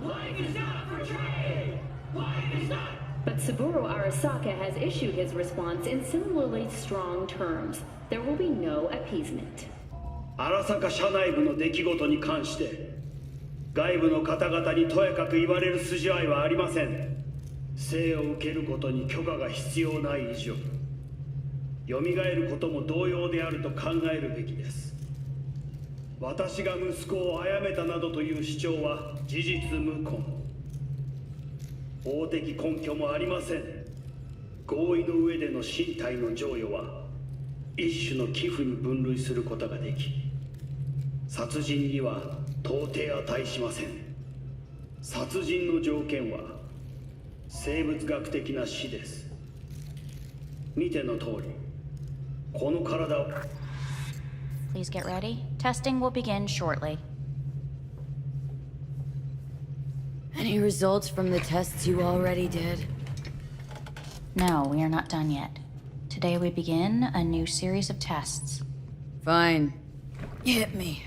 Life is not for trade! Life is not... But Saburo Arasaka has issued his response in similarly strong terms. There will be no appeasement. 荒坂社内部の出来事に関して外部の方々にとやかく言われる筋合いはありません。生を受けることに許可が必要ない以上蘇ることも同様であると考えるべきです。私が息子を殺めたなどという主張は事実無根。法的根拠もありません。合意の上での身体の贈与は一種の寄付に分類することができ殺人には到底値しません。殺人の条件は生物学的な死です。見ての通り、この体を。Please get ready. Testing will begin shortly. Any results from the tests you already did? No, we are not done yet. Today we begin a new series of tests. Fine. Hit me.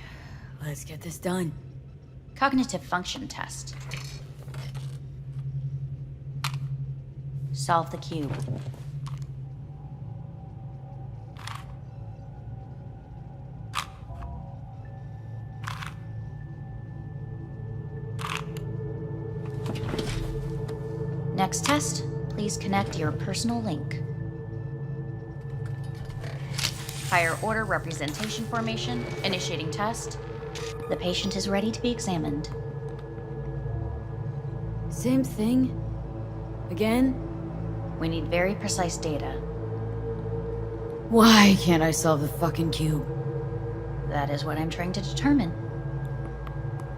Let's get this done. Cognitive function test. Solve the cube. Next test, please connect your personal link. Higher order representation formation, initiating test. The patient is ready to be examined. Same thing? Again? We need very precise data. Why can't I solve the fucking cube? That is what I'm trying to determine.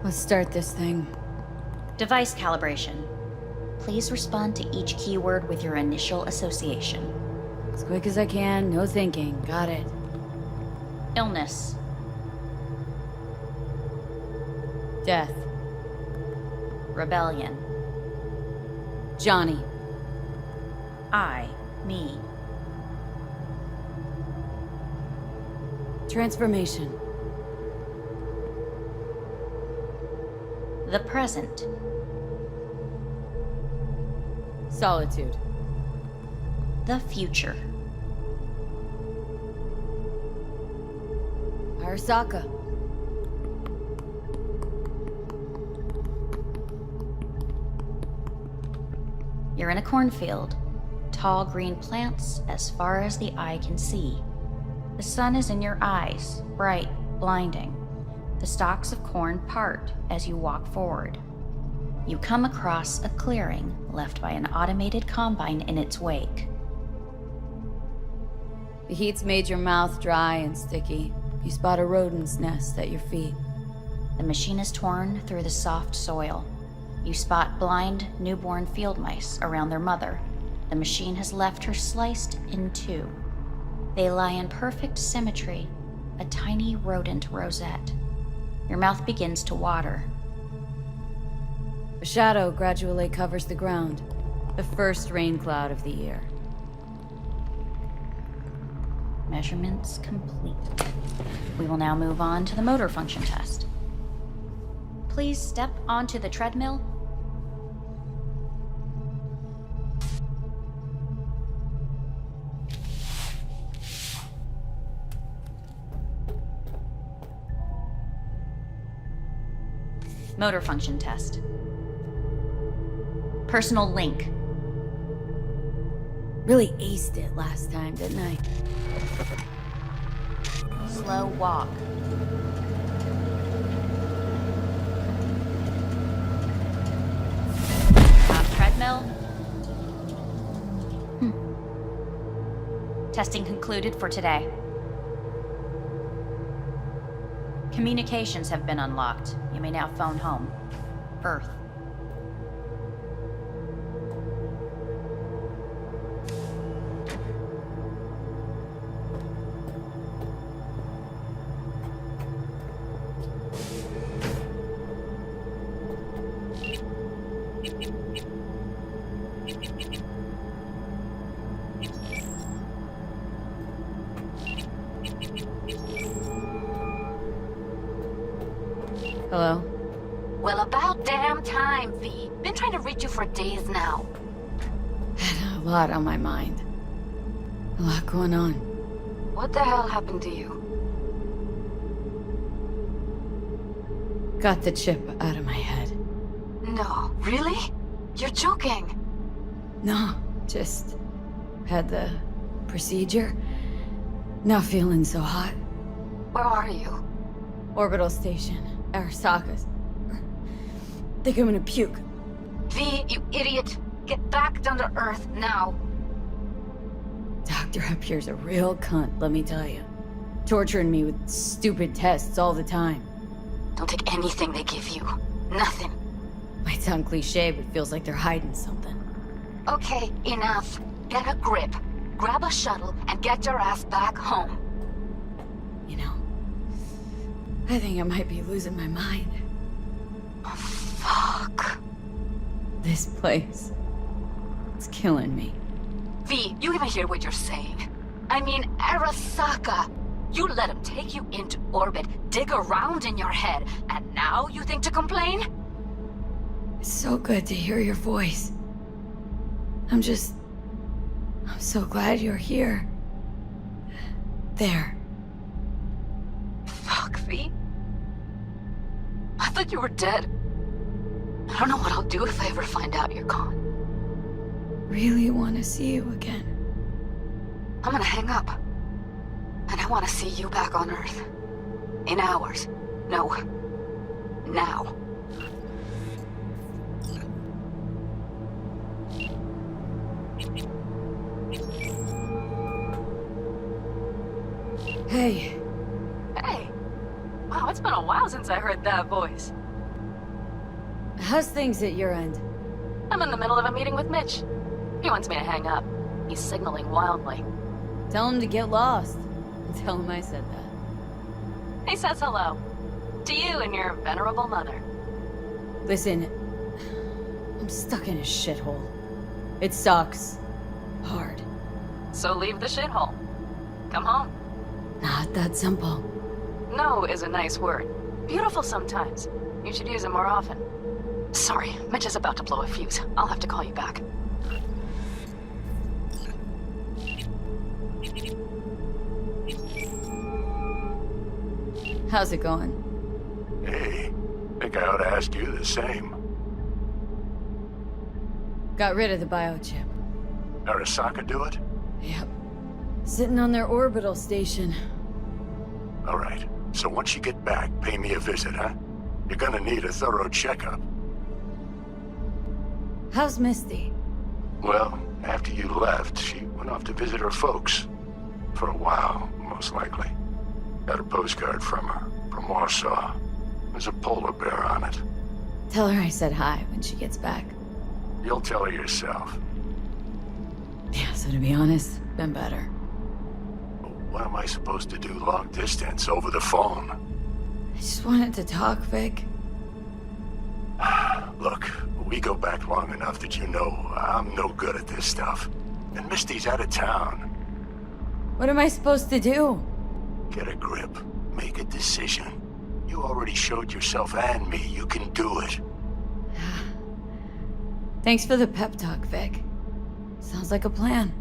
Let's start this thing. Device calibration. Please respond to each keyword with your initial association. As quick as I can, no thinking. Got it. Illness. Death. Rebellion. Johnny. I. Me. Transformation. The present. Solitude. The future. Arasaka. You're in a cornfield. Tall green plants as far as the eye can see. The sun is in your eyes, bright, blinding. The stalks of corn part as you walk forward. You come across a clearing left by an automated combine in its wake. The heat's made your mouth dry and sticky. You spot a rodent's nest at your feet. The machine is torn through the soft soil. You spot blind, newborn field mice around their mother. The machine has left her sliced in two. They lie in perfect symmetry, a tiny rodent rosette. Your mouth begins to water. A shadow gradually covers the ground. The first rain cloud of the year. Measurements complete. We will now move on to the motor function test. Please step onto the treadmill. Motor function test. Personal link. Really aced it last time, didn't I? Slow walk. Treadmill. Testing concluded for today. Communications have been unlocked. You may now phone home. Earth. Hello? Well, about damn time, V. Been trying to reach you for days now. Had a lot on my mind. A lot going on. What the hell happened to you? Got the chip out of my head. No, really? You're joking. No, just had the procedure. Not feeling so hot. Where are you? Orbital station. Arasaka's. Think I'm gonna puke. V, you idiot. Get back down to Earth now. Doctor up here's a real cunt, let me tell you. Torturing me with stupid tests all the time. Don't take anything they give you. Nothing. Might sound cliche, but feels like they're hiding something. Okay, enough. Get a grip. Grab a shuttle and get your ass back home. You know, I think I might be losing my mind. Oh, fuck. This place. It's killing me. V, you even hear what you're saying? I mean, Arasaka. You let him take you into orbit, dig around in your head, and now you think to complain? It's so good to hear your voice. I'm so glad you're here. There. Fuck, V. I thought you were dead. I don't know what I'll do if I ever find out you're gone. Really want to see you again. I'm gonna hang up. And I want to see you back on Earth. In hours. No. Now. Hey. Hey. Wow, it's been a while since I heard that voice. How's things at your end? I'm in the middle of a meeting with Mitch. He wants me to hang up. He's signaling wildly. Tell him to get lost. Tell him I said that. He says hello. To you and your venerable mother. Listen, I'm stuck in a shithole. It sucks. Hard. So leave the shithole. Come home. Not that simple. No is a nice word. Beautiful sometimes. You should use it more often. Sorry, Mitch is about to blow a fuse. I'll have to call you back. How's it going? Hey, think I ought to ask you the same. Got rid of the biochip. Arasaka do it? Yep. Sitting on their orbital station. All right. So once you get back, pay me a visit, huh? You're gonna need a thorough checkup. How's Misty? Well, after you left, she went off to visit her folks. For a while, most likely. Got a postcard from her, from Warsaw. There's a polar bear on it. Tell her I said hi when she gets back. You'll tell her yourself. Yeah, so to be honest, been better. What am I supposed to do long distance over the phone? I just wanted to talk, Vic. Look, we go back long enough that you know I'm no good at this stuff. And Misty's out of town. What am I supposed to do? Get a grip. Make a decision. You already showed yourself and me you can do it. Thanks for the pep talk, Vic. Sounds like a plan.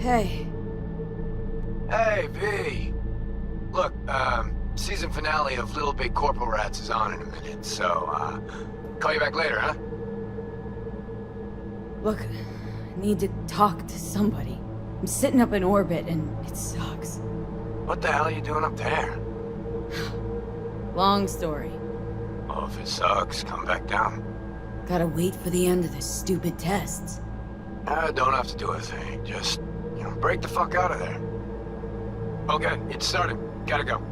Hey. Hey, V. Look, season finale of Little Big Corpo Rats is on in a minute, so, call you back later, huh? Look, I need to talk to somebody. I'm sitting up in orbit and it sucks. What the hell are you doing up there? Long story. Well, if it sucks, come back down. Gotta wait for the end of the stupid tests. Don't have to do a thing. Just, break the fuck out of there. Okay, it's started. Gotta go.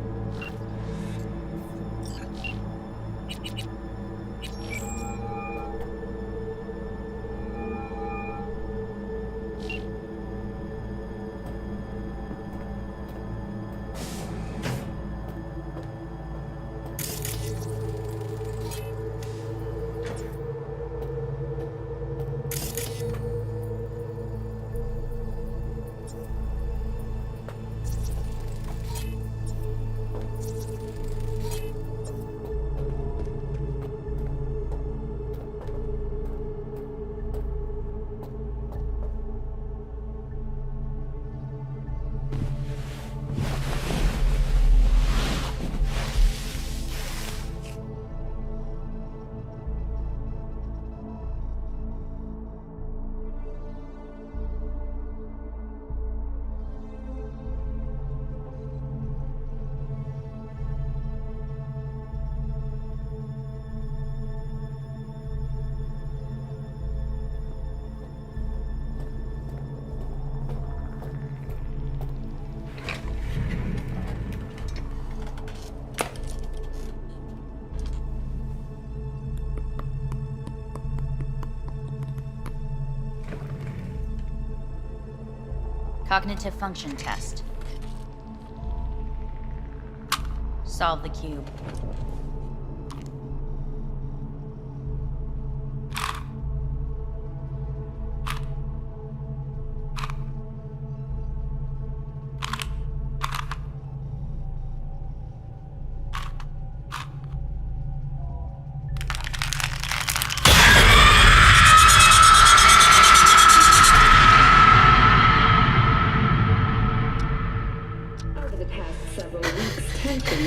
Cognitive function test. Solve the cube.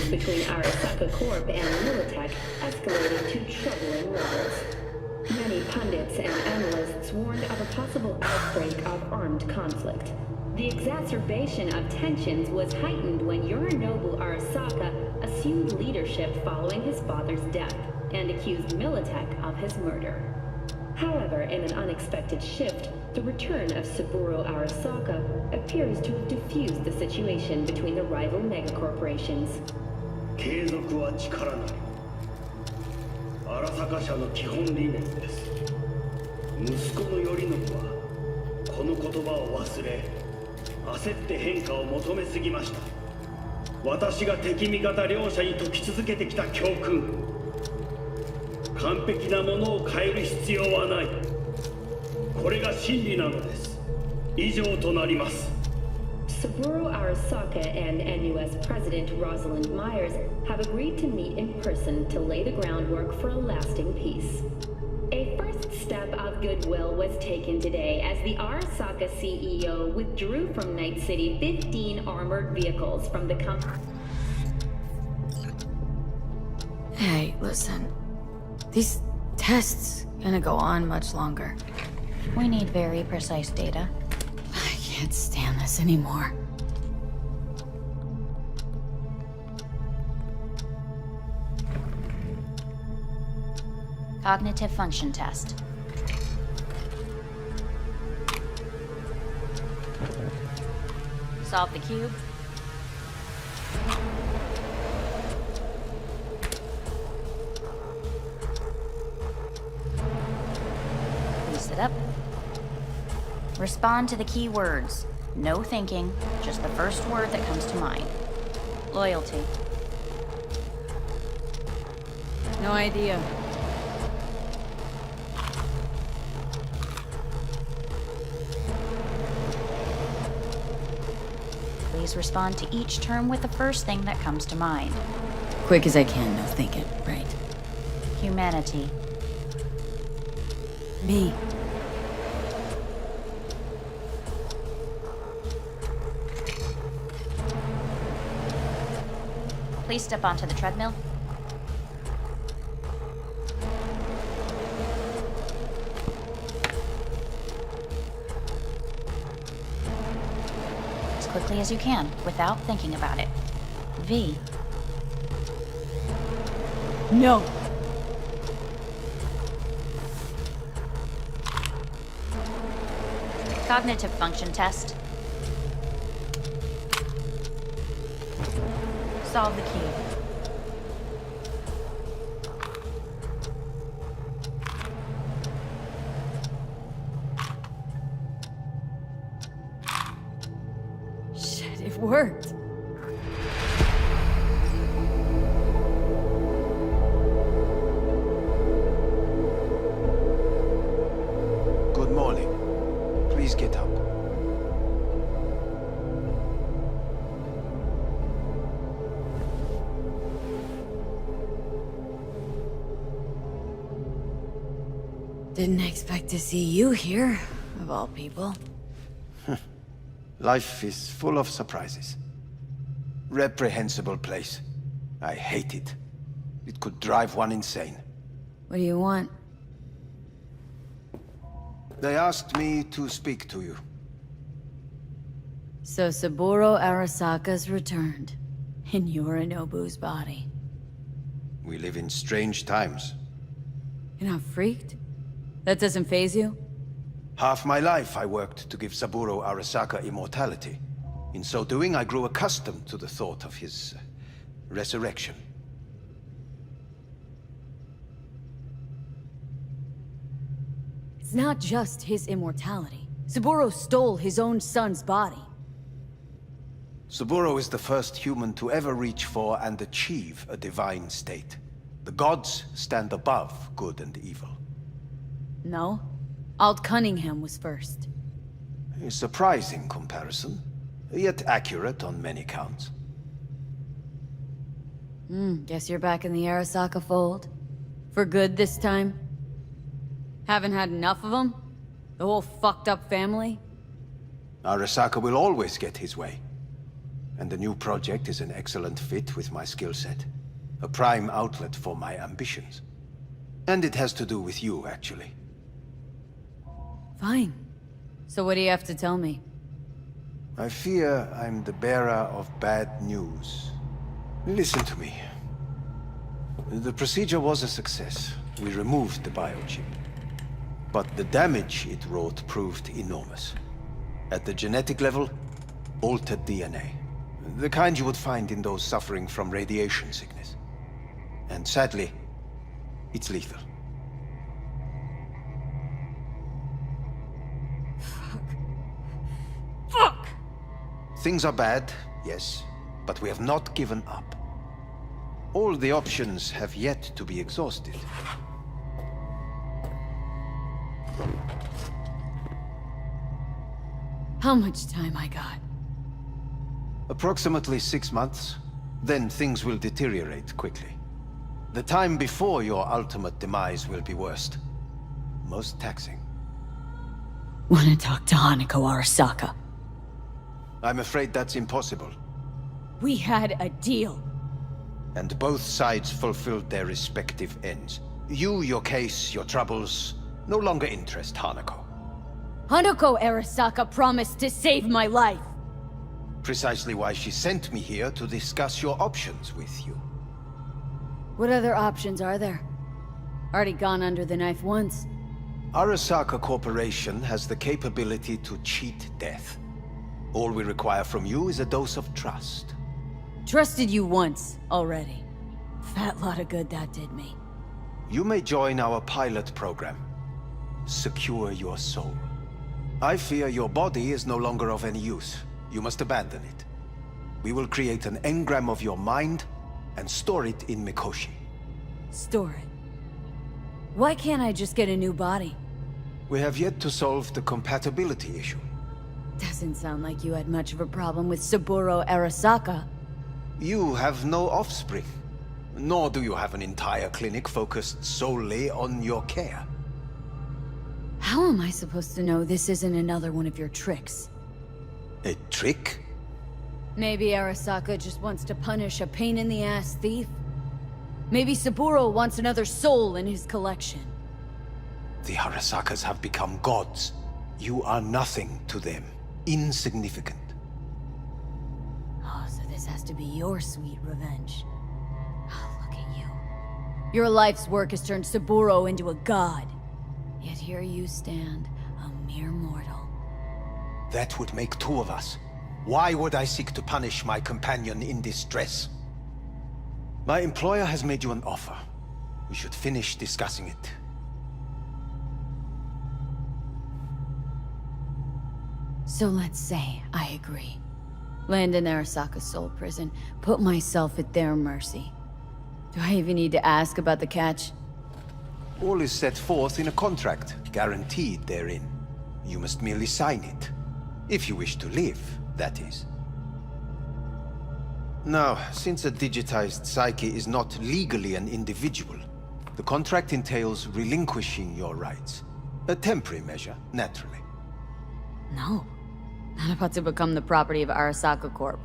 Between Arasaka Corp and Militech escalated to troubling levels. Many pundits and analysts warned of a possible outbreak of armed conflict. The exacerbation of tensions was heightened when Yorinobu Arasaka assumed leadership following his father's death and accused Militech of his murder. However, in an unexpected shift, the return of Saburo Arasaka appears to have diffused the situation between the rival megacorporations. 継続は力なり。荒坂社の基本理念です。息子の頼信はこの言葉を忘れ、焦って変化を求めすぎました。私が敵味方両者に解き続けてきた教訓。完璧なものを変える必要はない。これが真理なのです。以上となります。Saburo Arasaka and NUS President Rosalind Myers have agreed to meet in person to lay the groundwork for a lasting peace. A first step of goodwill was taken today as the Arasaka CEO withdrew from Night City 15 armored vehicles from the company. Hey, listen. These tests gonna go on much longer. We need very precise data. I can't stand this anymore. Cognitive function test. Solve the cube. Please sit up. Respond to the key words. No thinking, just the first word that comes to mind. Loyalty. No idea. Please respond to each term with the first thing that comes to mind. Quick as I can, no thinking, right? Humanity. Me. Please step onto the treadmill. As quickly as you can, without thinking about it. V. No. Cognitive function test. Solve the cube. Shit, it worked. Good morning. Please get up. Didn't expect to see you here, of all people. Life is full of surprises. Reprehensible place. I hate it. It could drive one insane. What do you want? They asked me to speak to you. So Saburo Arasaka's returned, in Yorinobu's body. We live in strange times. You're not freaked? That doesn't faze you? Half my life I worked to give Saburo Arasaka immortality. In so doing, I grew accustomed to the thought of his resurrection. It's not just his immortality. Saburo stole his own son's body. Saburo is the first human to ever reach for and achieve a divine state. The gods stand above good and evil. No. Alt Cunningham was first. A surprising comparison, yet accurate on many counts. Guess you're back in the Arasaka fold. For good this time? Haven't had enough of them? The whole fucked up family? Arasaka will always get his way. And the new project is an excellent fit with my skill set. A prime outlet for my ambitions. And it has to do with you, actually. Fine. So what do you have to tell me? I fear I'm the bearer of bad news. Listen to me. The procedure was a success. We removed the biochip. But the damage it wrought proved enormous. At the genetic level, altered DNA. The kind you would find in those suffering from radiation sickness. And sadly, it's lethal. Fuck! Things are bad, yes. but we have not given up. All the options have yet to be exhausted. How much time I got? Approximately 6 months. Then things will deteriorate quickly. The time before your ultimate demise will be worst. Most taxing. Wanna talk to Hanako Arasaka? I'm afraid that's impossible. We had a deal. And both sides fulfilled their respective ends. You, your case, your troubles, no longer interest Hanako. Hanako Arasaka promised to save my life. Precisely why she sent me here to discuss your options with you. What other options are there? Already gone under the knife once. Arasaka Corporation has the capability to cheat death. All we require from you is a dose of trust. Trusted you once, already. Fat lot of good that did me. You may join our pilot program. Secure your soul. I fear your body is no longer of any use. You must abandon it. We will create an engram of your mind and store it in Mikoshi. Store it? Why can't I just get a new body? We have yet to solve the compatibility issue. Doesn't sound like you had much of a problem with Saburo Arasaka. You have no offspring, nor do you have an entire clinic focused solely on your care. How am I supposed to know this isn't another one of your tricks? A trick? Maybe Arasaka just wants to punish a pain-in-the-ass thief? Maybe Saburo wants another soul in his collection. The Arasakas have become gods. You are nothing to them. Insignificant. Oh, so this has to be your sweet revenge. Oh, look at you. Your life's work has turned Saburo into a god. Yet here you stand, a mere mortal. That would make two of us. Why would I seek to punish my companion in distress? My employer has made you an offer. We should finish discussing it. So let's say I agree. Land in Arasaka's soul prison, put myself at their mercy. Do I even need to ask about the catch? All is set forth in a contract, guaranteed therein. You must merely sign it. If you wish to live, that is. Now, since a digitized psyche is not legally an individual, the contract entails relinquishing your rights. A temporary measure, naturally. No. Not about to become the property of Arasaka Corp.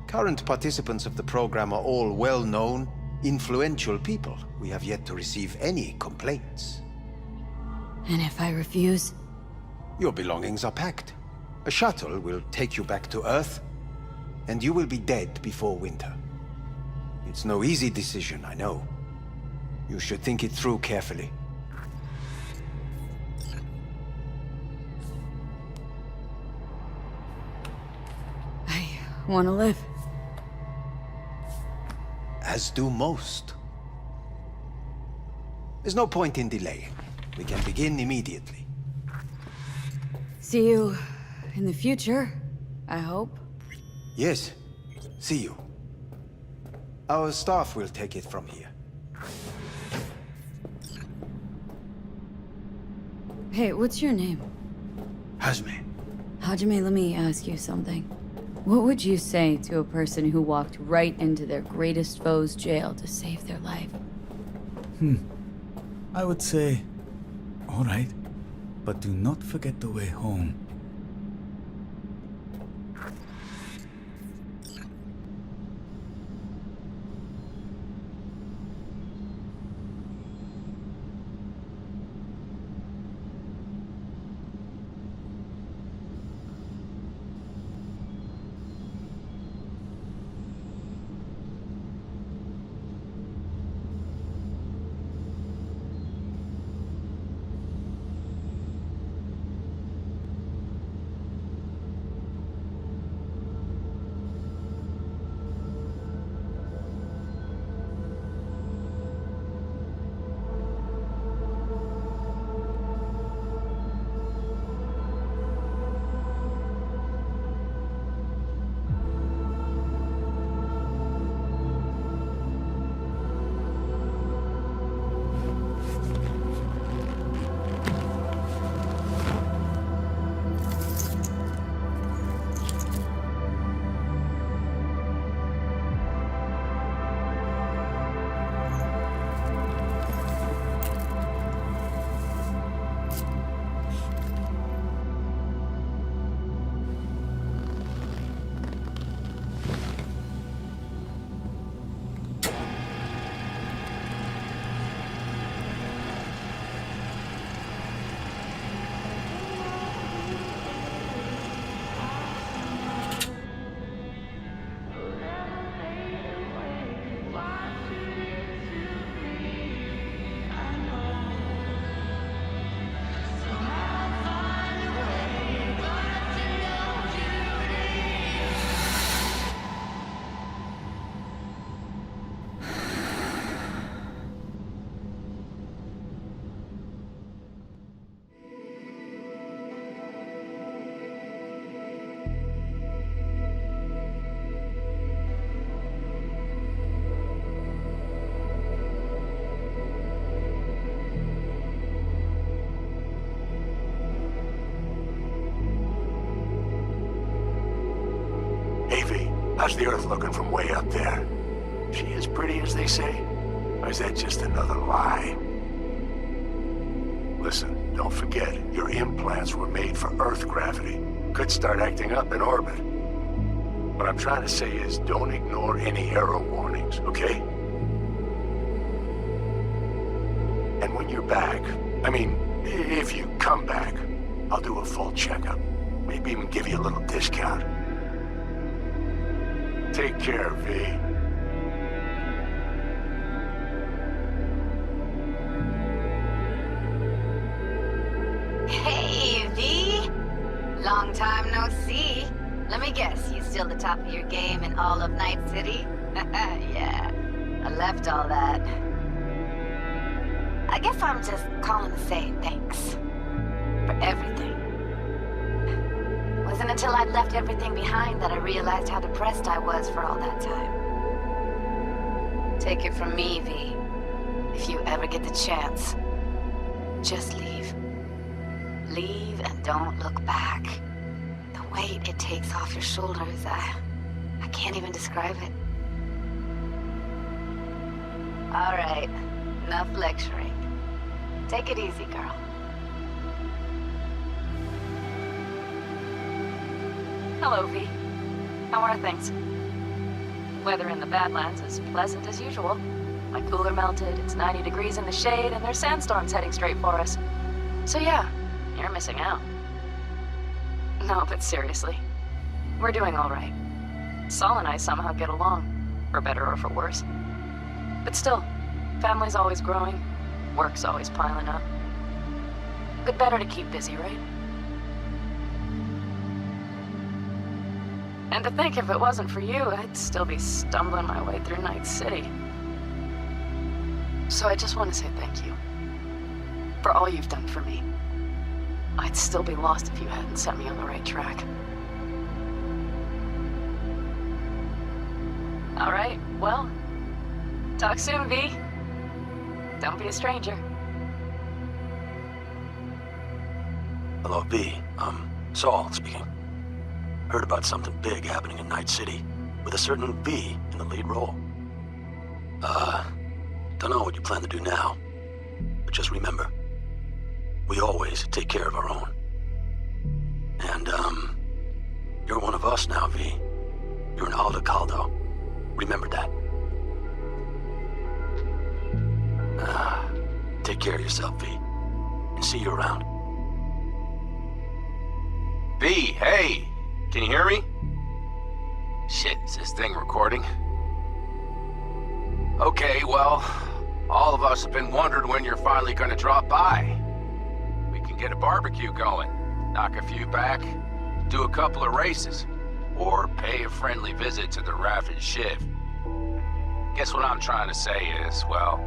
Current participants of the program are all well-known, influential people. We have yet to receive any complaints. And if I refuse? Your belongings are packed. A shuttle will take you back to Earth, and you will be dead before winter. It's no easy decision, I know. You should think it through carefully. I want to live. As do most. There's no point in delaying. We can begin immediately. See you in the future, I hope. Yes. See you. Our staff will take it from here. Hey, what's your name? Hajime. Hajime, let me ask you something. What would you say to a person who walked right into their greatest foe's jail to save their life? I would say, all right, but do not forget the way home. How's the Earth looking from way up there? She as pretty as they say? Or is that just another lie? Listen, don't forget, your implants were made for Earth gravity. Could start acting up in orbit. What I'm trying to say is, don't ignore any error warnings, okay? And when you're back, I mean, if you come back, I'll do a full checkup. Maybe even give you a little discount. Take care, V. Hey, V! Long time no see. Let me guess, you still the top of your game in all of Night City? Yeah, I left all that. I guess I'm just calling to say thanks. For everything. Wasn't until I'd left everything behind that I realized how depressed I was for all that time. Take it from me, V. If you ever get the chance, just leave. Leave and don't look back. The weight it takes off your shoulders, I can't even describe it. All right, enough lecturing. Take it easy, girl. Hello, V. How are things? Weather in the Badlands is pleasant as usual. My cooler melted, it's 90 degrees in the shade, and there's sandstorms heading straight for us. So yeah, you're missing out. No, but seriously, we're doing all right. Saul and I somehow get along, for better or for worse. But still, family's always growing, work's always piling up. But better to keep busy, right? And to think if it wasn't for you, I'd still be stumbling my way through Night City. So I just want to say thank you. For all you've done for me. I'd still be lost if you hadn't set me on the right track. All right, well, talk soon, V. Don't be a stranger. Hello, V. Saul speaking. Heard about something big happening in Night City, with a certain V in the lead role. Don't know what you plan to do now, but just remember, we always take care of our own. And, you're one of us now, V. You're an Aldecaldo. Remember that. Take care of yourself, V. And see you around. V, hey! Can you hear me? Shit, is this thing recording? Okay, well, all of us have been wondering when you're finally gonna drop by. We can get a barbecue going, knock a few back, do a couple of races, or pay a friendly visit to the Raft and Shiv. Guess what I'm trying to say is, well,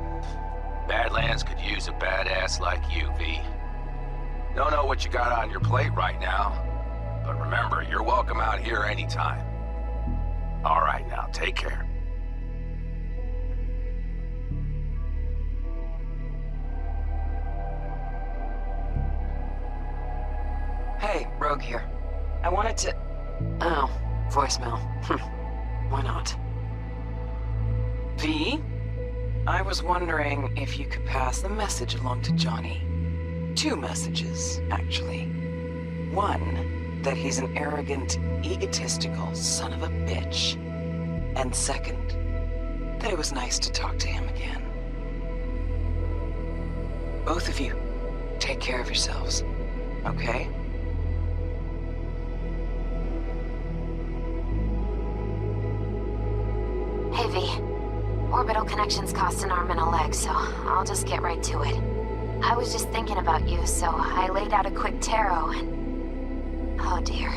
Badlands could use a badass like you, V. Don't know what you got on your plate right now, but remember, you're welcome out here anytime. All right, now, take care. Hey, Rogue here. I wanted to... Oh, voicemail. Why not? V? I was wondering if you could pass the message along to Johnny. 2 messages, actually. One, that he's an arrogant, egotistical son of a bitch. And second, that it was nice to talk to him again. Both of you, take care of yourselves, okay? Hey, V. Orbital connections cost an arm and a leg, so I'll just get right to it. I was just thinking about you, so I laid out a quick tarot and... Oh dear.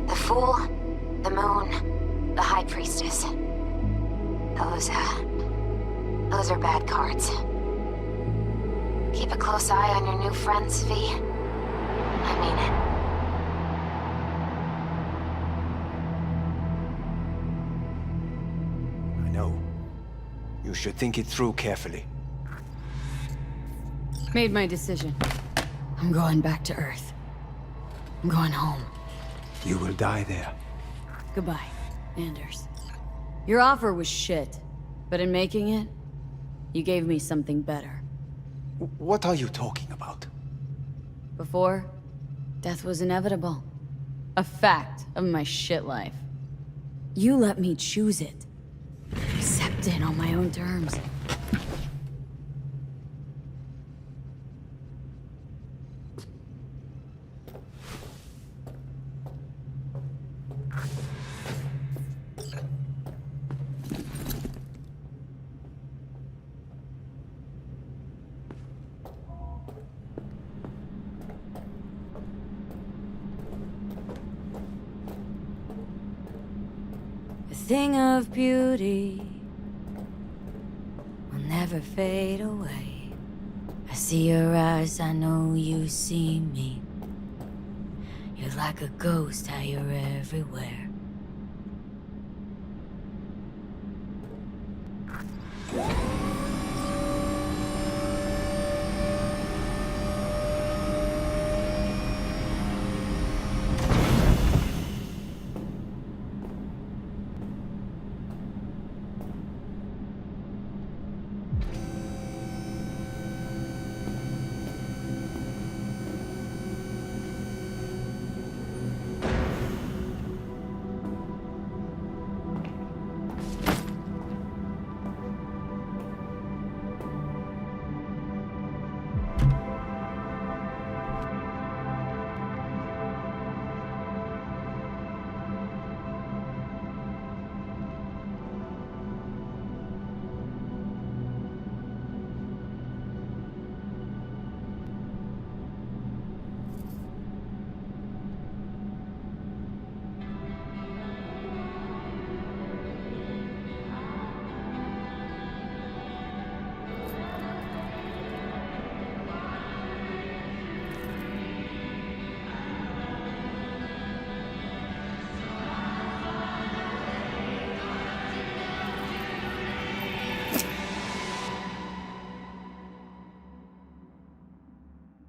The Fool, the Moon, the High Priestess. Those are bad cards. Keep a close eye on your new friends, V. I mean it. I know. You should think it through carefully. Made my decision. I'm going back to Earth. I'm going home. You will die there. Goodbye, Anders. Your offer was shit, but in making it, you gave me something better. What are you talking about? Before, death was inevitable. A fact of my shit life. You let me choose it. Accept it on my own terms. A thing of beauty will never fade away. I see your eyes, I know you see me. You're like a ghost, how you're everywhere.